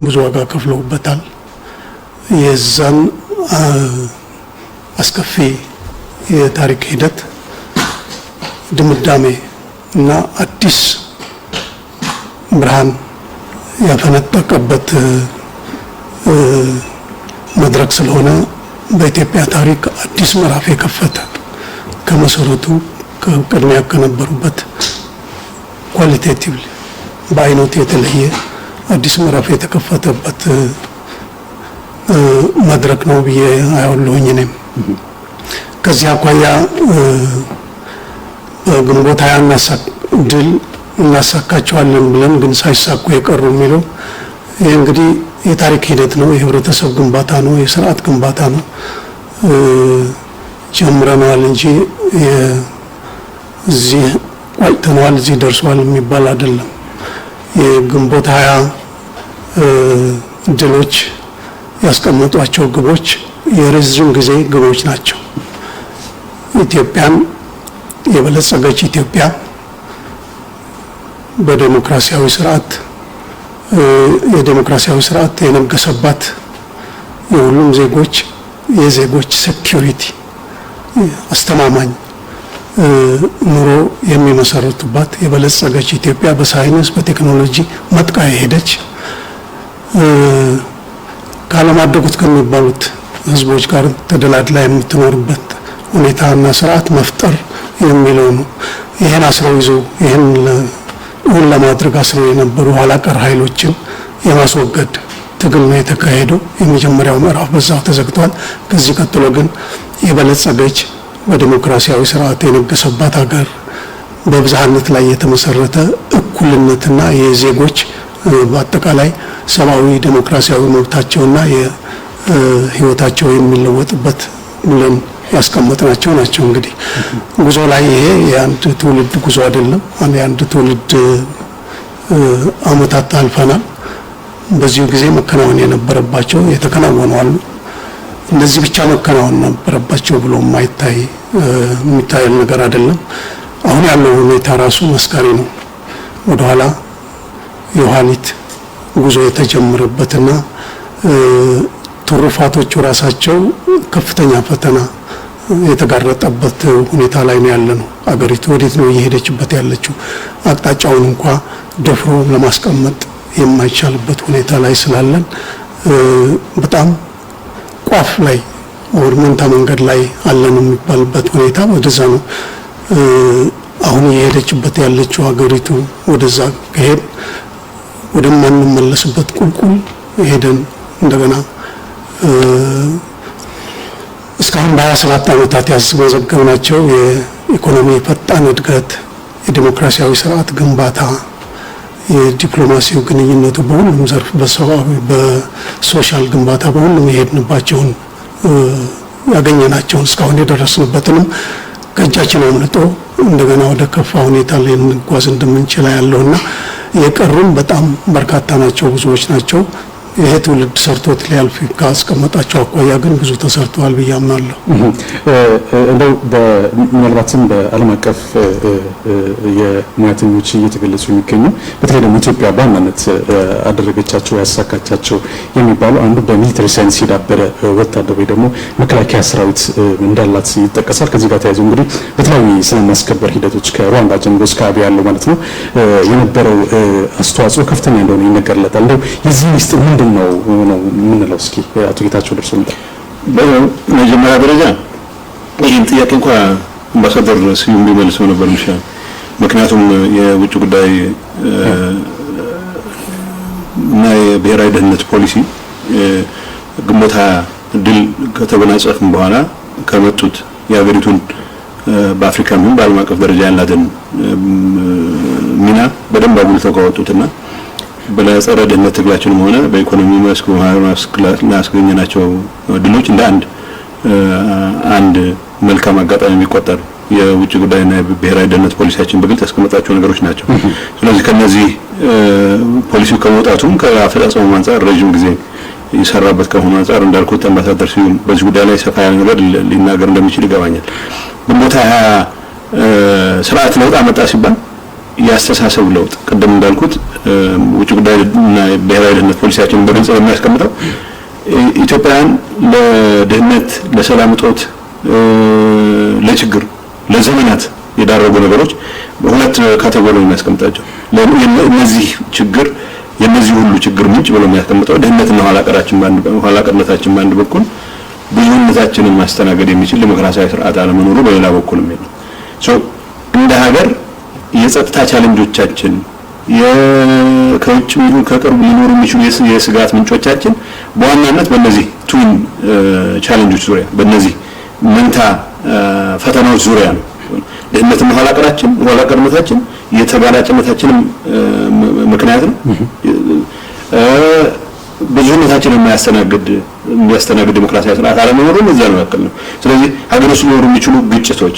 ብዙ ዋጋ ከፍለውበታል። የዛን አስከፊ የታሪክ ሂደት ድምዳሜ እና አዲስ ብርሃን ያፈነጠቀበት መድረክ ስለሆነ በኢትዮጵያ ታሪክ አዲስ ምዕራፍ የከፈተ ከመሰረቱ ከቅድሚያ ከነበሩበት ኳሊቴቲቭሊ በአይነቱ የተለየ አዲስ ምዕራፍ የተከፈተበት መድረክ ነው ብዬ አያለሁኝ። እኔም ከዚህ አኳያ ግንቦት 20 ድል እናሳካቸዋለን ብለን ግን ሳይሳኩ የቀሩ የሚለው ይሄ እንግዲህ የታሪክ ሂደት ነው፣ የህብረተሰብ ግንባታ ነው፣ የስርዓት ግንባታ ነው። ጀምረናል እንጂ እዚህ ቆይተናል እዚህ ደርሷል የሚባል አይደለም። የግንቦት 20 ድሎች ያስቀመጧቸው ግቦች የረጅም ጊዜ ግቦች ናቸው። ኢትዮጵያን የበለጸገች ኢትዮጵያ በዲሞክራሲያዊ ስርዓት የዲሞክራሲያዊ ስርዓት የነገሰባት የሁሉም የዜጎች ሴኩሪቲ አስተማማኝ ኑሮ የሚመሰረቱባት የበለጸገች ኢትዮጵያ በሳይንስ በቴክኖሎጂ መጥቃ የሄደች ካለማደጉት ከሚባሉት ህዝቦች ጋር ተደላድላ የምትኖርበት ሁኔታና ስርዓት መፍጠር የሚለው ነው። ይሄን አስረው ይዘው ይሄን ለማድረግ አስረው የነበሩ ኋላ ቀር ኃይሎችን የማስወገድ ትግል ነው የተካሄደው። የመጀመሪያው ምዕራፍ በዛው ተዘግቷል። ከዚህ ቀጥሎ ግን የበለጸገች በዲሞክራሲያዊ ስርዓት የነገሰባት ሀገር በብዝሃነት ላይ የተመሰረተ እኩልነትና የዜጎች በአጠቃላይ ሰብአዊ ዲሞክራሲያዊ መብታቸውና የህይወታቸው የሚለወጥበት ብለን ያስቀመጥናቸው ናቸው። እንግዲህ ጉዞ ላይ ይሄ የአንድ ትውልድ ጉዞ አይደለም። የአንድ ትውልድ አመታት አልፈናል። በዚሁ ጊዜ መከናወን የነበረባቸው የተከናወኑ አሉ። እነዚህ ብቻ መከናወን ነበረባቸው ብሎ የሚታይ ነገር አይደለም። አሁን ያለው ሁኔታ ራሱ መስካሪ ነው። ወደኋላ የኋሊት ጉዞ የተጀመረበትና ትሩፋቶቹ ራሳቸው ከፍተኛ ፈተና የተጋረጠበት ሁኔታ ላይ ነው ያለነው። አገሪቱ ወዴት ነው እየሄደችበት ያለችው? አቅጣጫውን እንኳን ደፍሮ ለማስቀመጥ የማይቻልበት ሁኔታ ላይ ስላለን በጣም ቋፍ ላይ ወርመንታ መንገድ ላይ አለን የሚባልበት ሁኔታ ወደዛ ነው አሁን እየሄደችበት ያለችው አገሪቱ። ወደዛ ከሄድ ወደማንመለስበት ቁልቁል ሄደን እንደገና እስካሁን በ27 ዓመታት ያስመዘገብናቸው የኢኮኖሚ ፈጣን እድገት፣ የዲሞክራሲያዊ ስርዓት ግንባታ፣ የዲፕሎማሲው ግንኙነቱ በሁሉም ዘርፍ በሰብአዊ በሶሻል ግንባታ በሁሉም የሄድንባቸውን ያገኘናቸውን እስካሁን የደረስንበትንም ከእጃችን አምልጦ እንደገና ወደ ከፋ ሁኔታ ላይ እንጓዝ እንደምንችል ያለውና የቀሩም በጣም በርካታ ናቸው፣ ብዙዎች ናቸው። ይሄ ትውልድ ሰርቶት ሊያልፍ ካስቀመጣቸው አኳያ ግን ብዙ ተሰርተዋል ብዬ አምናለሁ። እንደው ምናልባትም በዓለም አቀፍ የሙያተኞች እየተገለጹ የሚገኙ በተለይ ደግሞ ኢትዮጵያ በዋናነት አደረገቻቸው ያሳካቻቸው የሚባሉ አንዱ በሚሊተሪ ሳይንስ የዳበረ ወታደር ወይ ደግሞ መከላከያ ሰራዊት እንዳላት ይጠቀሳል። ከዚህ ጋር ተያይዞ እንግዲህ በተለያዩ ሰላም ማስከበር ሂደቶች ከሩዋንዳ ጀምሮ እስከ አብያ ያለው ማለት ነው የነበረው አስተዋጽኦ ከፍተኛ እንደሆነ ይነገርለታል። እንደው የዚህ ሚስጥር ምንድን ነው የምንለው? እስኪ አቶ ጌታቸው ደርሶ በመጀመሪያ ደረጃ ይህን ጥያቄ እንኳን አምባሳደር ስዩም ቢመልሰው ነበር የሚሻለው። ምክንያቱም የውጭ ጉዳይ እና የብሔራዊ ደህንነት ፖሊሲ ግንቦት 20 ድል ከተጎናጸፍን በኋላ ከመጡት የሀገሪቱን በአፍሪካም ይሁን በዓለም አቀፍ ደረጃ ያላትን ሚና በደንብ አጉልተው ካወጡትና በለጸረ ደህንነት ትግላችንም ሆነ በኢኮኖሚ መስክ ላስገኘናቸው ድሎች እንደ አንድ መልካም አጋጣሚ የሚቆጠር የውጭ ጉዳይና ብሔራዊ ደህንነት ፖሊሲያችን በግልጽ ያስቀመጣቸው ነገሮች ናቸው። ስለዚህ ከነዚህ ፖሊሲው ከመውጣቱም ከአፈጻጸሙ አንፃር ረጅም ጊዜ ይሰራበት ከሆነ አንፃር እንዳልኩት አምባሳደር ሲሆን በዚህ ጉዳይ ላይ ሰፋ ያለ ነገር ሊናገር እንደሚችል ይገባኛል። ግንቦት 20 ስርዓት ለውጥ አመጣ ሲባል ያስተሳሰብ ለውጥ ቀደም እንዳልኩት ውጭ ጉዳይና ብሔራዊ ደህንነት ፖሊሲያችን በግልጽ የሚያስቀምጠው ኢትዮጵያን ለደህንነት ለሰላም እጦት ለችግር ለዘመናት የዳረጉ ነገሮች በሁለት ካቴጎሪ የሚያስቀምጣቸው የነዚህ ሁሉ ችግር ምንጭ ብሎ የሚያስቀምጠው ደህንነትና ኋላቀርነታችን በአንድ በኩል ብዙነታችንን ማስተናገድ የሚችል ዲሞክራሲያዊ ስርዓት አለመኖሩ በሌላ በኩል ነው እንደ ሀገር የጸጥታ ቻሌንጆቻችን ከውጭ ይሁን ከቅርብ ሊኖሩ የሚችሉ የስጋት ምንጮቻችን በዋናነት በእነዚህ ቱን ቻሌንጆች ዙሪያ በእነዚህ መንታ ፈተናዎች ዙሪያ ነው ደህንነትና ኋላቀርነታችን የተጋላጭነታችን ምክንያት ነው ብዙነታችንን የሚያስተናግድ ዲሞክራሲያዊ ስርዓት አለመኖሩ እዚያ ነው ያክል ነው ስለዚህ ሀገር ውስጥ ሊኖሩ የሚችሉ ግጭቶች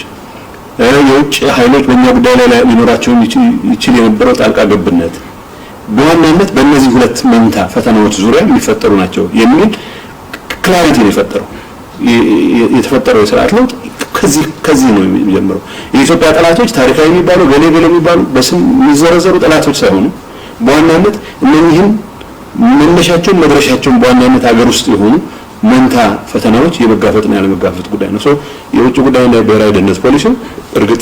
የውጭ ኃይሎች በእኛ ጉዳይ ላይ ሊኖራቸው ይችል የነበረው ጣልቃ ገብነት በዋናነት በእነዚህ ሁለት መንታ ፈተናዎች ዙሪያ የሚፈጠሩ ናቸው የሚል ክላሪቲ ነው የተፈጠረው የስርዓት ለውጥ ከዚህ ነው የሚጀምረው የኢትዮጵያ ጠላቶች ታሪካዊ የሚባሉ ገሌ የሚባሉ በስም የሚዘረዘሩ ጠላቶች ሳይሆኑ በዋናነት እነዚህን መነሻቸውን መድረሻቸውን በዋናነት ሀገር ውስጥ የሆኑ መንታ ፈተናዎች የመጋፈጥና ያለመጋፈጥ ጉዳይ ነው የውጭ ጉዳይና ብሔራዊ ደህንነት ፖሊሲው እርግጥ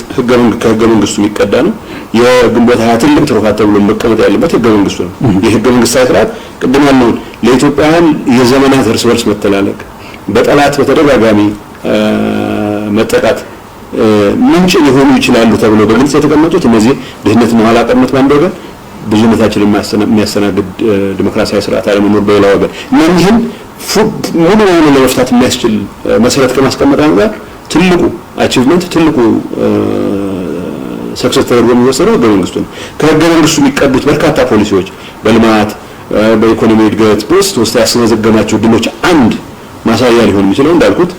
ከህገ መንግስቱ የሚቀዳ ነው የግንቦት 20 ትልቅ ትሩፋት ተብሎ መቀመጥ ያለበት ህገ መንግስቱ ነው የህገ መንግስታዊ ስርዓት ቅድም ያለውን ለኢትዮጵያውያን የዘመናት እርስ በርስ መተላለቅ በጠላት በተደጋጋሚ መጠቃት ምንጭ ሊሆኑ ይችላሉ ተብሎ በግልጽ የተቀመጡት እነዚህ ድህነትና ኋላቀርነት ባንድ ወገን ብዙነታችንን የሚያስተናግድ ዲሞክራሲያዊ ስርዓት አለመኖር በሌላ ወገን እነዚህን ሙሉ በሙሉ ለመፍታት የሚያስችል መሰረት ከማስቀመጥ አንፃር ትልቁ አቺቭመንት ትልቁ ሰክሰስ ተደርጎ የሚወሰደው ህገ መንግስቱ ነው ከህገ መንግስቱ የሚቀዱት በርካታ ፖሊሲዎች በልማት በኢኮኖሚ እድገት ውስጥ ያስመዘገባቸው ድሎች አንድ ማሳያ ሊሆን የሚችለው እንዳልኩት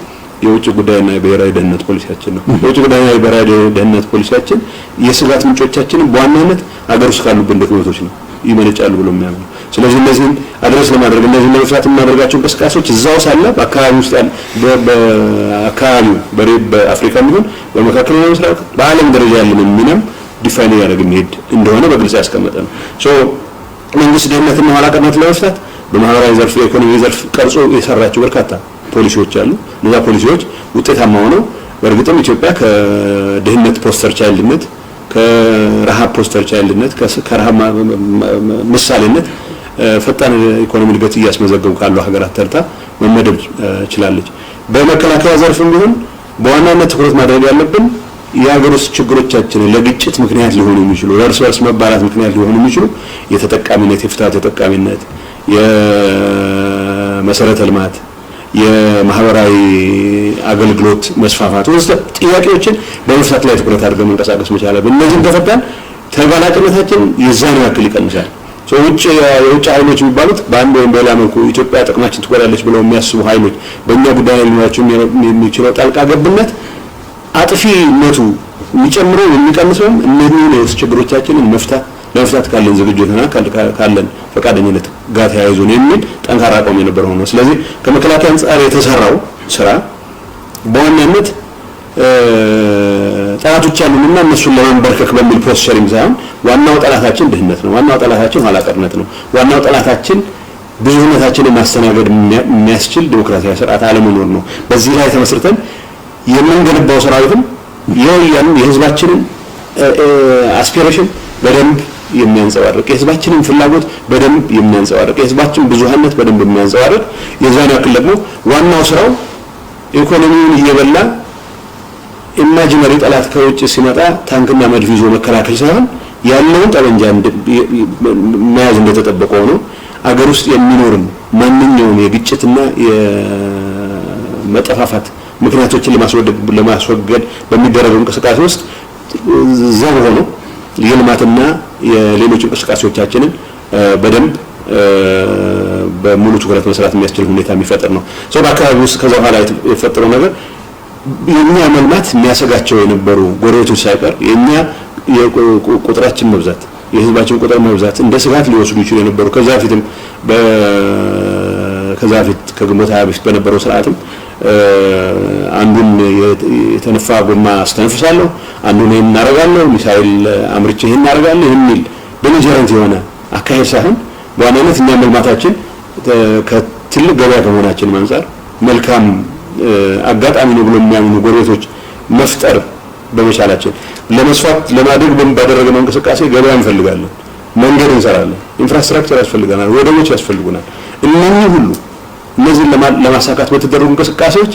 የውጭ ጉዳይና የብሔራዊ ደህንነት ፖሊሲያችን ነው የውጭ ጉዳይና የብሔራዊ ደህንነት ፖሊሲያችን የስጋት ምንጮቻችንን በዋናነት ሀገር ውስጥ ካሉብን ድክመቶች ነው ይመነጫሉ ብሎ የሚያምኑ ስለዚህ እነዚህን አድረስ ለማድረግ እነዚህን ለመፍታት የምናደርጋቸው እንቅስቃሴዎች እዛው ሳለ በአካባቢ ውስጥ ያለ በአካባቢው በአፍሪካ ቢሆን በመካከለኛው ምስራቅ በዓለም ደረጃ ያለንን ሚናም ዲፋይን ያደርግ የሚሄድ እንደሆነ በግልጽ ያስቀመጠ ነው መንግስት ደህንነትና ኋላቀርነት ለመፍታት በማህበራዊ ዘርፍ የኢኮኖሚ ዘርፍ ቀርጾ የሰራቸው በርካታ ፖሊሲዎች አሉ እነዛ ፖሊሲዎች ውጤታማ ሆነው በእርግጥም ኢትዮጵያ ከድህነት ፖስተር ቻይልድነት ከረሃብ ፖስተር ቻይልድነት ከረሃብ ምሳሌነት ፈጣን ኢኮኖሚ እድገት እያስመዘገቡ ካሉ ሀገራት ተርታ መመደብ ችላለች በመከላከያ ዘርፍም ቢሆን በዋናነት ትኩረት ማድረግ ያለብን የሀገር ውስጥ ችግሮቻችንን ለግጭት ምክንያት ሊሆኑ የሚችሉ ለእርስ በርስ መባላት ምክንያት ሊሆኑ የሚችሉ የተጠቃሚነት የፍትሃ ተጠቃሚነት የመሰረተ ልማት የማህበራዊ አገልግሎት መስፋፋት ወዘተ ጥያቄዎችን በመፍታት ላይ ትኩረት አድርገን መንቀሳቀስ መቻል አለብን እነዚህን ከፈታን ተጋላጭነታችን የዛን ያክል ይቀንሳል የውጭ ኃይሎች የሚባሉት በአንድ ወይም በሌላ መልኩ ኢትዮጵያ ጥቅማችን ትጎዳለች ብለው የሚያስቡ ኃይሎች በእኛ ጉዳይ ላይ ሊኖራቸው የሚችለው ጣልቃ ገብነት አጥፊነቱ የሚጨምረው የሚቀንሰውም እነዚህን የውስጥ ችግሮቻችንን ለመፍታት ካለን ዝግጁነትና ካለን ፈቃደኝነት ጋር ተያይዞ ነው የሚል ጠንካራ አቋም የነበረው ነው ስለዚህ ከመከላከያ አንፃር የተሰራው ስራ በዋናነት ጠላቶች አሉንና እነሱን ለማንበርከክ በሚል ፖስቸሪንግ ሳይሆን ዋናው ጠላታችን ድህነት ነው ዋናው ጠላታችን ኋላቀርነት ነው ዋናው ጠላታችን ብዙነታችንን ማስተናገድ የሚያስችል ዲሞክራሲያዊ ስርዓት አለመኖር ነው በዚህ ላይ ተመስርተን የምንገነባው ሰራዊትም የህዝባችንን አስፒሬሽን በደንብ የሚያንጸባርቅ የህዝባችንን ፍላጎት በደንብ የሚያንጸባርቅ የህዝባችን ብዙሃነት በደንብ የሚያንጸባርቅ የዛን ያክል ደግሞ ዋናው ስራው ኢኮኖሚውን እየበላ ኢማጂነሪ ጠላት ከውጭ ሲመጣ ታንክና መድፍ ይዞ መከላከል ሳይሆን ያለውን ጠመንጃ መያዝ እንደተጠበቀው ነው አገር ውስጥ የሚኖርን ማንኛውም የግጭትና የመጠፋፋት ምክንያቶችን ለማስወገድ በሚደረገው እንቅስቃሴ ውስጥ ዘብ ሆኖ የልማትና የሌሎች እንቅስቃሴዎቻችንን በደንብ በሙሉ ትኩረት መስራት የሚያስችል ሁኔታ የሚፈጠር ነው በአካባቢ ውስጥ ከዛ በኋላ የተፈጠረው ነገር የኛ መልማት የሚያሰጋቸው የነበሩ ጎረቤቶች ሳይቀር የኛ የቁጥራችን መብዛት የህዝባችን ቁጥር መብዛት እንደ ስጋት ሊወስዱ ይችላሉ የነበሩ ከዛ ፊትም ከዛ ፊት ከግንቦት 20 በፊት በነበረው ስርዓትም አንዱን የተነፋ ጎማ አስተነፍሳለሁ፣ አንዱን ይሄን እናደርጋለሁ፣ ሚሳኤል አምርቼ ይሄን እናደርጋለሁ የሚል በሊጀረንት የሆነ አካሄድ ሳይሆን በዋናነት እኛ መልማታችን ከትልቅ ገበያ ከመሆናችን አንፃር መልካም አጋጣሚ ነው ብሎ የሚያምኑ ጎረቤቶች መፍጠር በመቻላችን ለመስፋት ለማድረግ ባደረገው እንቅስቃሴ ገበያ እንፈልጋለን፣ መንገድ እንሰራለን፣ ኢንፍራስትራክቸር ያስፈልገናል፣ ወደቦች ያስፈልጉናል። እነዚህን ለማሳካት በተደረጉ እንቅስቃሴዎች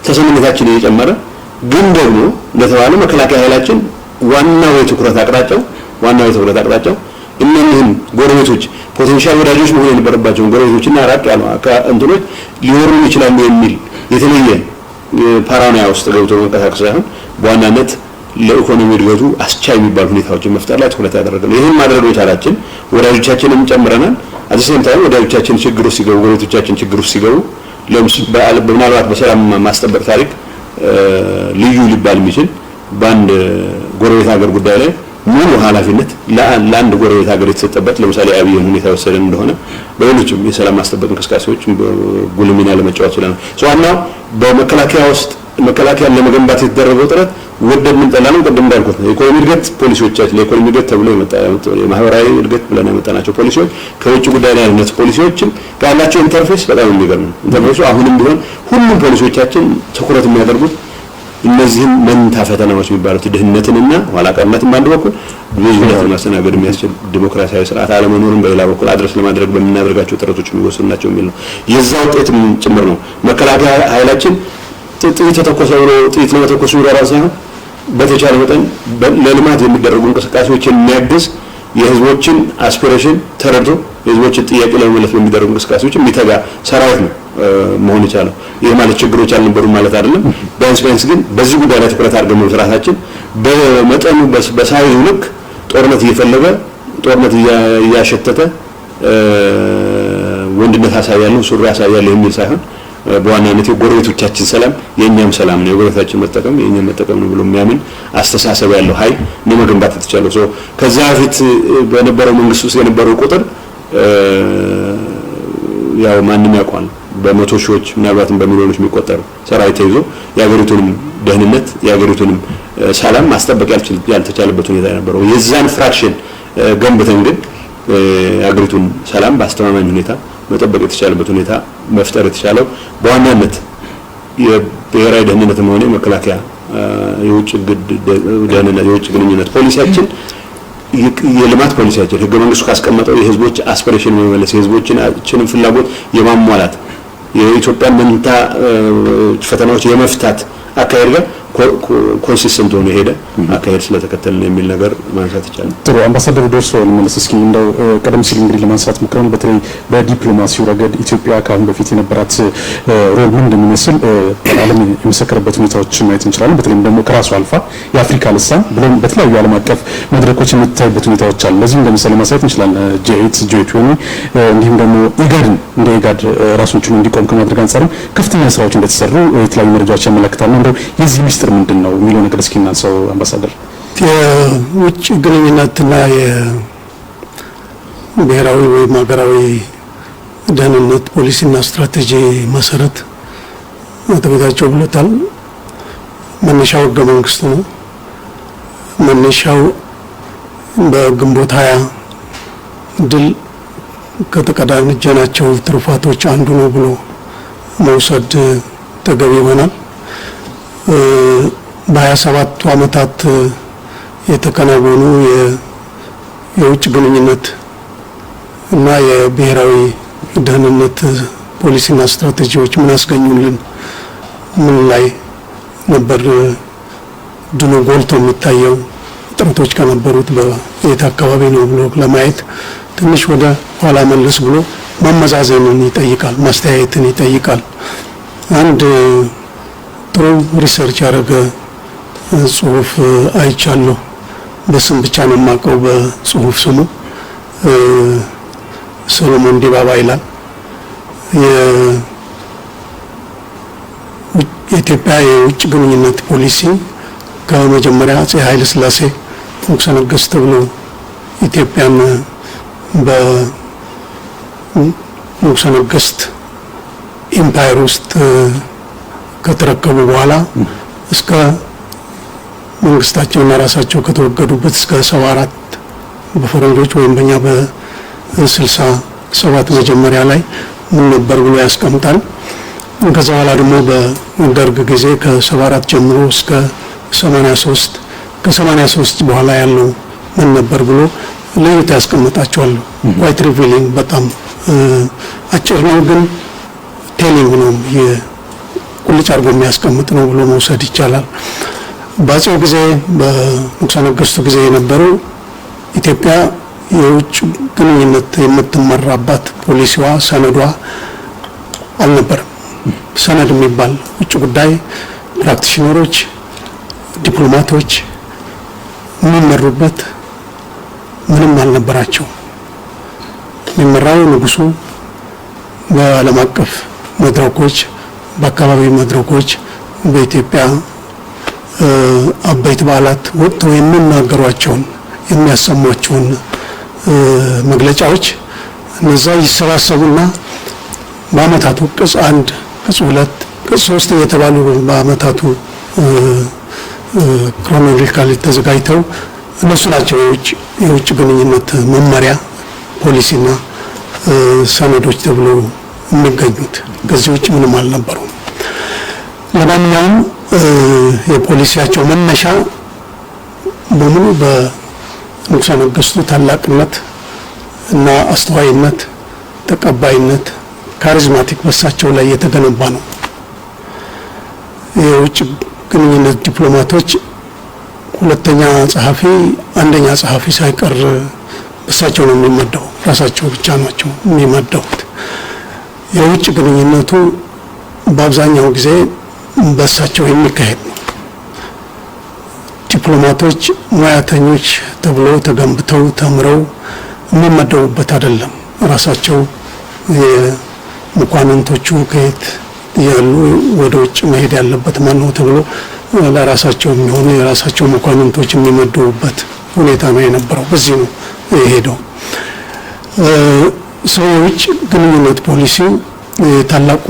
ተሰሚነታችን እየጨመረ ግን ደግሞ ለተባለ መከላከያ ኃይላችን ዋናው የትኩረት አቅጣጫው እነዚህን ጎረቤቶች ፖቴንሻል ወዳጆች መሆን የነበረባቸውን ጎረቤቶችና ራቅ ያሉ እንትኖች ሊወሩ ይችላሉ የሚል የተለየ ፓራኖያ ውስጥ ገብቶ መንቀሳቀስ ሳይሆን በዋናነት ለኢኮኖሚ እድገቱ አስቻይ የሚባሉ ሁኔታዎችን መፍጠር ላይ ትኩረት ያደረገው ይሄን ማድረግ መቻላችን ወዳጆቻችንን ጨምረናል። አዲስም ታዲያ ወዳጆቻችን ችግር ውስጥ ሲገቡ ጎረቤቶቻችን ችግር ውስጥ ሲገቡ ምናልባት በሰላም ማስጠበቅ ታሪክ ልዩ ሊባል የሚችል በአንድ ጎረቤት ሀገር ጉዳይ ላይ ሙሉ ኃላፊነት ለአንድ ጎረቤት ሀገር የተሰጠበት ለምሳሌ አብይን ሁኔታ ወሰደን እንደሆነ በሌሎችም የሰላም ማስጠበቅ እንቅስቃሴዎች ጉልህ ሚና ለመጫወት ይችላል። ዋናው በመከላከያ ውስጥ መከላከያን ለመገንባት የተደረገው ጥረት ወደድንም ጠላንም ቀደም እንዳልኩት የኢኮኖሚ እድገት ፖሊሲዎቻችን ለኢኮኖሚ እድገት ተብሎ የማህበራዊ እድገት ብለን ያመጣናቸው ፖሊሲዎች ከውጭ ጉዳይ ላይ ያሉት ፖሊሲዎችም ያላቸው ኢንተርፌስ በጣም የሚገርም ነው። ኢንተርፌሱ አሁንም ቢሆን ሁሉም ፖሊሲዎቻችን ትኩረት የሚያደርጉት እነዚህን መንታ ፈተናዎች የሚባሉት ድህነትንና ኋላ ቀርነትን በአንድ በኩል ብዙዎችን ማስተናገድ የሚያስችል ዲሞክራሲያዊ ስርዓት አለመኖርን በሌላ በኩል አድረስ ለማድረግ በምናደርጋቸው ጥረቶች የሚወሰኑ ናቸው የሚል ነው። የዛ ውጤትም ጭምር ነው። መከላከያ ኃይላችን ጥይት ተተኮሰ ብሎ ጥይት ለመተኮስ ይወራል ሳይሆን በተቻለ መጠን ለልማት የሚደረጉ እንቅስቃሴዎችን የሚያግዝ የህዝቦችን አስፒሬሽን ተረድቶ የህዝቦችን ጥያቄ ለመመለስ በሚደረጉ እንቅስቃሴዎች የሚተጋ ሰራዊት ነው መሆን ይቻላል። ይሄ ማለት ችግሮች አልነበሩም ማለት አይደለም። ቢያንስ ግን በዚህ ጉዳይ ላይ ትኩረት አድርገን መስራታችን በመጠኑ በሳይዙ ልክ ጦርነት እየፈለገ ጦርነት እያሸተተ ወንድነት አሳያለሁ ሱሪ አሳያለሁ የሚል ሳይሆን በዋናነት የጎረቤቶቻችን ሰላም የኛም ሰላም ነው፣ የጎረቤታችን መጠቀም የኛም መጠቀም ነው ብሎ የሚያምን አስተሳሰብ ያለው ኃይል ነው መገንባት የተቻለው። ከዛ በፊት በነበረው መንግስት ውስጥ የነበረው ቁጥር ያው ማንም ያውቃል። በመቶ ሺዎች ምናልባትም በሚሊዮኖች የሚቆጠሩ ሰራዊት ተይዞ የሀገሪቱንም ደህንነት የሀገሪቱንም ሰላም ማስጠበቅ ያልተቻለበት ሁኔታ የነበረው የዛን ፍራክሽን ገንብተን ግን የሀገሪቱን ሰላም በአስተማማኝ ሁኔታ መጠበቅ የተቻለበት ሁኔታ መፍጠር የተቻለው በዋናነት የብሔራዊ ደህንነትም ሆነ መከላከያ የውጭ ደህንነት የውጭ ግንኙነት ፖሊሲያችን የልማት ፖሊሲያችን ህገ መንግስቱ ካስቀመጠው የህዝቦች አስፒሬሽን መመለስ የህዝቦችን ፍላጎት የማሟላት የኢትዮጵያን መንታ ፈተናዎች የመፍታት አካሄድ ጋር ኮንሲስተንት ሆኖ ሄደ አካሄድ ስለተከተልን የሚል ነገር ማንሳት ይቻላል። ጥሩ አምባሳደር ደርሶ ለመለስ እስኪ እንደው ቀደም ሲል እንግዲህ ለማንሳት ሞክረን በተለይ በዲፕሎማሲው ረገድ ኢትዮጵያ ካሁን በፊት የነበራት ሮል ምን እንደሚመስል ዓለም የመሰከረበት ሁኔታዎች ማየት እንችላለን። በተለይም ደግሞ ከራሱ አልፋ የአፍሪካ ልሳን ብሎም በተለያዩ ዓለም አቀፍ መድረኮች የምታይበት ሁኔታዎች አሉ። ለዚህም ለምሳሌ ማሳየት እንችላለን G8 G20 እንዲሁም ደግሞ ኢጋድ ራሱን ችሎ እንዲቆም ከማድረግ አንፃርም ከፍተኛ ስራዎች እንደተሰሩ የተለያዩ መረጃዎች ያመለክታሉ። እንደው የዚህ ሚስጥር ምንድነው የሚለው ነገር እስኪ እናንሳው አምባሳደር። የውጭ ግንኙነትና የብሔራዊ ወይም ሀገራዊ ደህንነት ፖሊሲና ስትራቴጂ መሰረት ከጌታቸው ብሎታል። መነሻው ህገ መንግስት ነው። መነሻው በግንቦት 20 ድል ከተቀዳጀናቸው ትሩፋቶች አንዱ ነው ብሎ መውሰድ ተገቢ ይሆናል። በ27 ዓመታት የተከናወኑ የውጭ ግንኙነት እና የብሔራዊ ደህንነት ፖሊሲና ስትራቴጂዎች ምን አስገኙልን፣ ምን ላይ ነበር ድሉ ጎልቶ የሚታየው፣ ጥረቶች ከነበሩት በየት አካባቢ ነው ብሎ ለማየት ትንሽ ወደ ኋላ መለስ ብሎ ማመዛዘንን ይጠይቃል፣ ማስተያየትን ይጠይቃል። አንድ ጥሩ ሪሰርች ያደረገ ጽሁፍ አይቻለሁ። በስም ብቻ ነው የማውቀው በጽሁፍ ስሙ ሰሎሞን ዲባባ ይላል። የኢትዮጵያ የውጭ ግንኙነት ፖሊሲ ከመጀመሪያ አፄ ኃይለ ሥላሴ ንጉሠ ነገሥት ተብሎ ኢትዮጵያን ንጉሠ ነገሥት ኢምፓየር ውስጥ ከተረከቡ በኋላ እስከ መንግስታቸውና ራሳቸው ከተወገዱበት እስከ 74 በፈረንጆች ወይም በእኛ በ67 መጀመሪያ ላይ ምን ነበር ብሎ ያስቀምጣል። ከዛ በኋላ ደግሞ በደርግ ጊዜ ከ74 ጀምሮ እስከ 83 ከ83 በኋላ ያለው ምን ነበር ብሎ ለይቶ ያስቀምጣቸዋል። ዋይት ሪቪሊንግ በጣም አጭር ነው ግን ቴሊንግ ነው፣ የቁልጭ አድርጎ የሚያስቀምጥ ነው ብሎ መውሰድ ይቻላል። በአፄው ጊዜ በንጉሠ ነገሥቱ ጊዜ የነበረው ኢትዮጵያ የውጭ ግንኙነት የምትመራባት ፖሊሲዋ ሰነዷ አልነበረም። ሰነድ የሚባል ውጭ ጉዳይ ፕራክቲሽነሮች፣ ዲፕሎማቶች የሚመሩበት ምንም አልነበራቸው። የሚመራው ንጉሱ በዓለም አቀፍ መድረኮች፣ በአካባቢ መድረኮች፣ በኢትዮጵያ አበይት በዓላት ወጥተው የሚናገሯቸውን የሚያሰሟቸውን መግለጫዎች እነዛ ይሰባሰቡና በአመታቱ ቅጽ 1 ቅጽ 2 ቅጽ 3 እየተባሉ በአመታቱ ክሮኖሎጂካሊ ተዘጋጅተው እነሱ ናቸው የውጭ ግንኙነት መመሪያ ፖሊሲና ሰነዶች ተብሎ የሚገኙት። ከዚህ ውጭ ምንም አልነበሩም። ለማንኛውም የፖሊሲያቸው መነሻ በሙሉ በንጉሠ ነገሥቱ ታላቅነት እና አስተዋይነት፣ ተቀባይነት፣ ካሪዝማቲክ በሳቸው ላይ የተገነባ ነው። የውጭ ግንኙነት ዲፕሎማቶች ሁለተኛ ጸሐፊ፣ አንደኛ ጸሐፊ ሳይቀር በሳቸው ነው የሚመደው። ራሳቸው ብቻ ናቸው የሚመደቡት። የውጭ ግንኙነቱ በአብዛኛው ጊዜ በሳቸው የሚካሄድ ነው። ዲፕሎማቶች ሙያተኞች ተብለው ተገንብተው ተምረው የሚመደቡበት አይደለም። ራሳቸው የመኳንንቶቹ ከየት ያሉ ወደ ውጭ መሄድ ያለበት ማን ነው ተብሎ ለራሳቸው የሚሆኑ የራሳቸው መኳንንቶች የሚመደቡበት ሁኔታ ነው የነበረው። በዚህ ነው የሄደው። ሰው የውጭ ግንኙነት ፖሊሲው ታላቁ